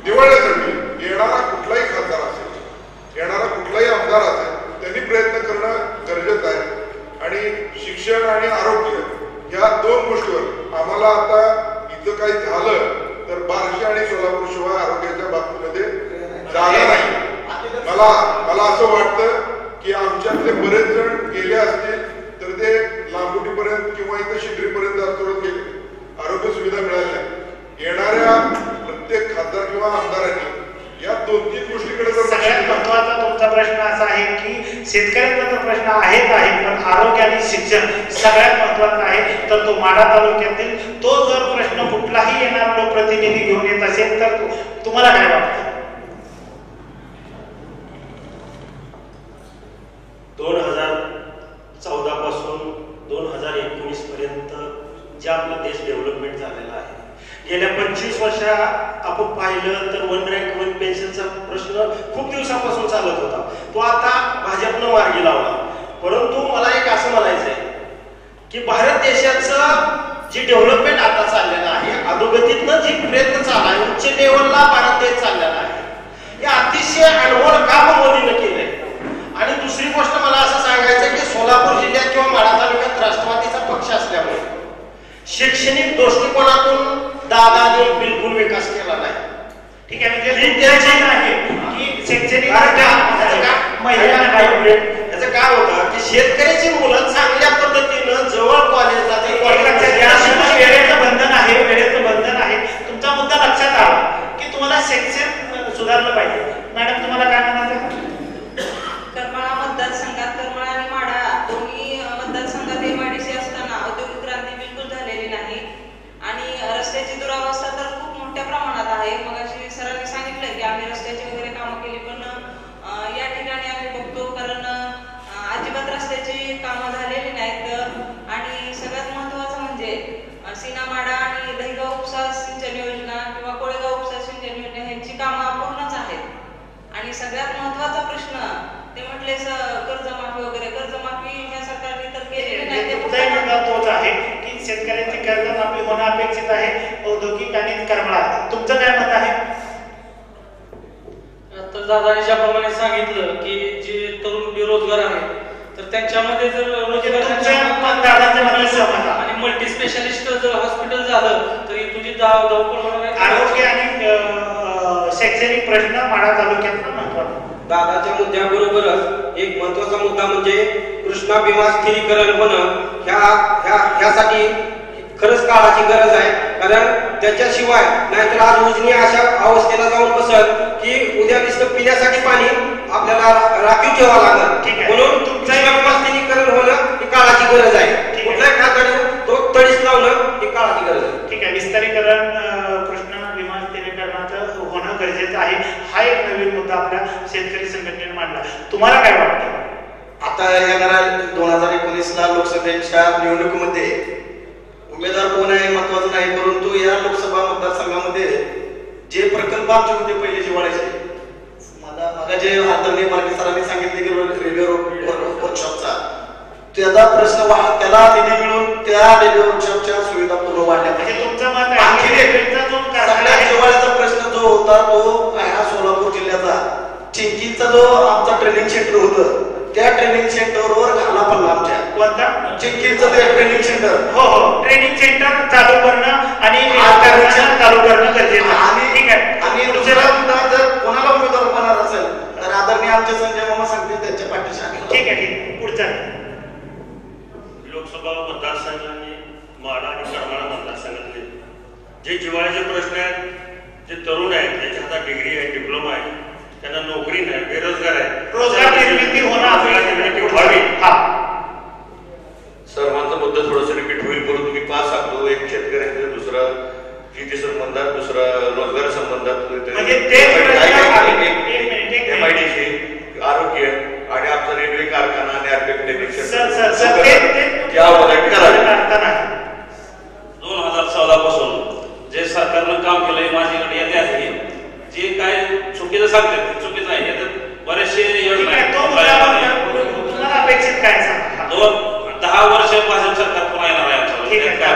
निवडण्यासाठी येणारा कुठलाही खासदार असेल येणारा कुठलाही आमदार असेल त्यांनी प्रयत्न करणं गरजेचं आहे. आणि शिक्षण आणि आरोग्य या 2 गोष्टीवर आम्हाला आता इथं काही झालं तर बार्शी आणि सोलापूर शिवाय आरोग्याच्या बाबतीमध्ये जागा नाही. मला असं वाटतं की आमच्यातले बरेच जण गेले असतील तर ते लांबुटीपर्यंत किंवा इथं शिगरीपर्यंत असतोच गेले. आरोग्य सुविधा मिळाल्या नाही. येणाऱ्या प्रत्येक खासदार किंवा आमदारांनी या 2-3 गोष्टीकडे जर सगळ्यात महत्वाचा तुमचा प्रश्न असा आहे की शेतकऱ्यांचा तर प्रश्न आहे पण आरोग्य आणि शिक्षण सगळ्यात महत्वाचा आहे. तर तो माढा तालुक्यातील तो जर प्रश्न कुठलाही येणारा लोकप्रतिनिधी घेऊन येत असेल तर तुम्हाला काय वाटतं? 2014 पासून 2019 पर्यंत जे आपला देश डेव्हलपमेंट झालेला आहे. गेल्या 25 वर्षा आपण पाहिलं तर 1 रँक 1 पेन्शनचा प्रश्न खूप दिवसापासून चालत होता. तो आता भाजपनं मार्गी लावला. परंतु मला एक असं म्हणायचंय की भारत देशाचं जे डेव्हलपमेंट आता चाललेलं आहे अधोगतीतनं जी प्रयत्न चालला आहे उच्च लेवलला भारत देश चाललेला आहे हे अतिशय अनमोल काम मोदीनं केलंय. आणि दुसरी गोष्ट मला असं सांगायचं की सोलापूर जिल्ह्यात किंवा माढा तालुक्यात राष्ट्रवादी शैक्षणिक दृष्टिकोनातून दादाने बिलकुल विकास केला नाही. ठीक आहे, म्हणजे आहे की शैक्षणिक त्याचं काय होतं की शेतकऱ्याची मुलं चांगल्या पद्धतीनं जवळ कॉलेजला वेळेचं बंधन आहे, वेळेचं बंधन आहे. तुमचा मुद्दा लक्षात आला की तुम्हाला शिक्षण सुधारलं पाहिजे. मॅडम तुम्हाला काय म्हणायचं? करमाळा मतदारसंघात करमाळा आणि माढा दोन्ही मतदारसंघात एमआयडीसी असताना औद्योगिक क्रांती बिलकुल झालेली नाही आणि रस्त्याची दुरावस्था तर खूप मोठ्या प्रमाणात आहे. मग अशी सरांनी सांगितलं की आम्ही रस्त्याची वगैरे कामं केली, पण या ठिकाणी आम्ही बघतो कारण अजिबात रस्त्याची कामं झालेली नाहीत. आणि सगळ्यात महत्त्वाचं म्हणजे सीनामाडा आणि दहिगाव उपसा सिंचन योजना किंवा कोळेगाव उपसा सिंचन योजना ह्यांची कामं अपूर्णच आहेत. आणि सगळ्यात महत्त्वाचा प्रश्न ते म्हटले कर्जमाफी वगैरे, कर्जमाफी ह्या सरकारने तर केलेली नाही. मुद्दा तोच आहे की शेतकऱ्यांची कर्जमाफी होणं अपेक्षित आहे, औद्योगिक आणि करमाळा. तुमचं काय मत आहे? तर दादाने ज्याप्रमाणे सांगितलं की जे तरुण बेरोजगार आहेत तर त्यांच्यामध्ये जर आणि मल्टी स्पेशालिस्ट जर हॉस्पिटल झालं तरी तुझी धावपळ होणार. आरोग्य आणि शैक्षणिक प्रश्न माढा तालुक्यात महत्वाचा. दादाच्या मुद्द्याबरोबरच एक महत्वाचा मुद्दा म्हणजे कृष्णा भीमा स्थिरीकरण होणं ह्यासाठी खरंच काळाची गरज आहे. कारण त्याच्याशिवाय नाहीतर आज उजनी अशा अवस्थेला जाऊन बसल की उद्या नुसतं पिण्यासाठी पाणी आपल्याला राखीव ठेवावं लागणार. म्हणून स्थिरीकरण होणं ही काळाची गरज आहे. कुठल्याही खात्याने तो तडीस लावणं ही काळाची गरज आहे. ठीक आहे, विस्तारीकरण कृष्णा भीमा स्थिरीकरणाचं होणं गरजेचं आहे. हा एक नवीन मुद्दा आपल्या शेतकरी संघटनेने मांडला. तुम्हाला काय वाटतं? आता येणाऱ्या 2019ला लोकसभेच्या निवडणुकीमध्ये उमेदवार कोण आहे महत्वाचं नाही, परंतु या लोकसभा मतदारसंघामध्ये जे प्रकल्प आमचे होते पहिले जिवाळ्याचे, मला जे आदरणीय मार्गे सरांनी सांगितले की रेल्वे वर्कशॉपचा त्याचा प्रश्न त्याला निधी मिळून त्या रेल्वे वर्कशॉपच्या सुविधा पूर्ण वाढल्या पाहिजे. तुमचं मत आहे सगळ्यात जिवाळ्याचा प्रश्न जो होता तो ह्या सोलापूर जिल्ह्याचा चिंचीचा जो आमचा ट्रेनिंग सेंटर होतं त्या ट्रेनिंग सेंटरवर घाला पडला आमच्या. कोणता? चिंचीचं ते ट्रेनिंग सेंटर. हो हो, ट्रेनिंग सेंटर चालू करणं आणि चालू करणं गरजेचं आहे. ठीक आहे. आणि दुसरा मुद्दा जर कोणाला उमेदवार होणार असेल तर आदरणीय आमचे संजय मामा सांगतील त्यांच्या पाठीशी आहे. ठीक आहे, ठीक. पुढचा लोकसभा मतदारसंघ आणि माढा आणि करमाळा मतदारसंघातले जे जिव्हाळ्याचे प्रश्न आहेत, जे तरुण आहेत त्यांच्या हातात डिग्री आहे, डिप्लोमा आहे, त्यांना नोकरी नाही, बेरोजगार आहे, रोजगार निर्मिती होणं व्हावी. सर्वांचा मुद्दा थोडंसं रिपीट होईल, परंतु मी 5 सांगतो. एक शेतकऱ्यांचं, दुसरा शेती संबंधात, दुसरा रोजगार संबंधात, MIDC, आरोग्य आणि आमचा रेल्वे कारखाना आणि आर्किटेक्ट 2014 पासून जे सरकारनं काम केलंय माझ्याकडे यादी आहे. जे काय चुकीचं सांगतात ते चुकीचं आहे. बरेचसे योजना अपेक्षित काय सांगा? 10 वर्ष भाजप सरकार पुन्हा येणार आहे. काय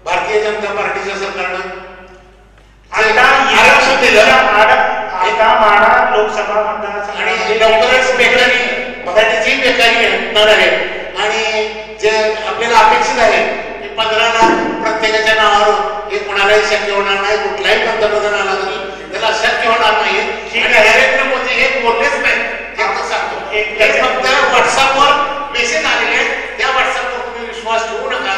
भारतीय जनता पार्टीच्या सरकारनं आरक्षण दिलं. आता माढा लोकसभा मतदारसंघ आणि लवकरच बेकारी जी बेकारी होणार आहे आणि जे आपल्याला अपेक्षित आहे की 15 लाख प्रत्येकाच्या नावावर हे कोणालाही शक्य होणार नाही. कुठलाही पंतप्रधान आला तरी त्याला शक्य होणार नाही. आणि नरेंद्र मोदी हे बोललेच नाही. सांगतो एक फक्त व्हॉट्सअपवर मेसेज आलेले आहेत, त्या व्हॉट्सअपवर तुम्ही विश्वास ठेवू नका,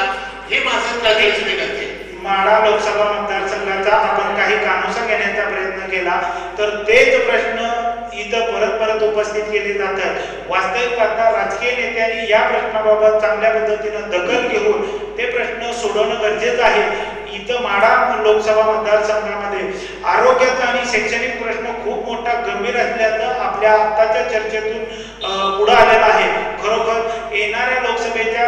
हे माझं कळकळीची विनंती. माढा लोकसभा मतदारसंघाचा आपण काही कानोसा घेण्याचा प्रयत्न केला तर तेच प्रश्न इथं परत उपस्थित केले जातात. वास्तविक पाहता राजकीय नेत्यांनी या प्रश्नाबाबत चांगल्या पद्धतीनं दखल घेऊन ते प्रश्न सोडवणं गरजेचं आहे. इथं माढा लोकसभा मतदारसंघामध्ये आरोग्याचा आणि शैक्षणिक प्रश्न खूप मोठा गंभीर असल्याचं आपल्या आत्ताच्या चर्चेतून पुढे आलेलं आहे. खरोखर येणाऱ्या लोकसभेच्या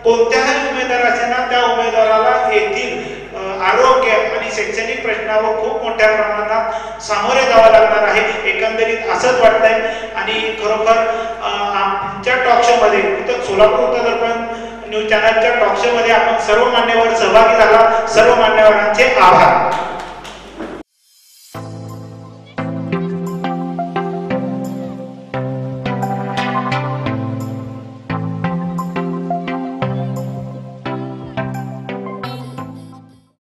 कोणत्याही उमेदवार असेना त्या उमेदवाराला येथील आरोग्य आणि शैक्षणिक प्रश्नावर खूप मोठ्या प्रमाणात सामोरे जावं लागणार आहे. एकंदरीत असंच वाटतंय. आणि खरोखर आमच्या टॉक शो मध्ये सोलापूर उत्तर दर्पण न्यूज चॅनलच्या टॉक शो मध्ये आपण सर्व मान्यवर सहभागी झाला. सर्व मान्यवरांचे आभार.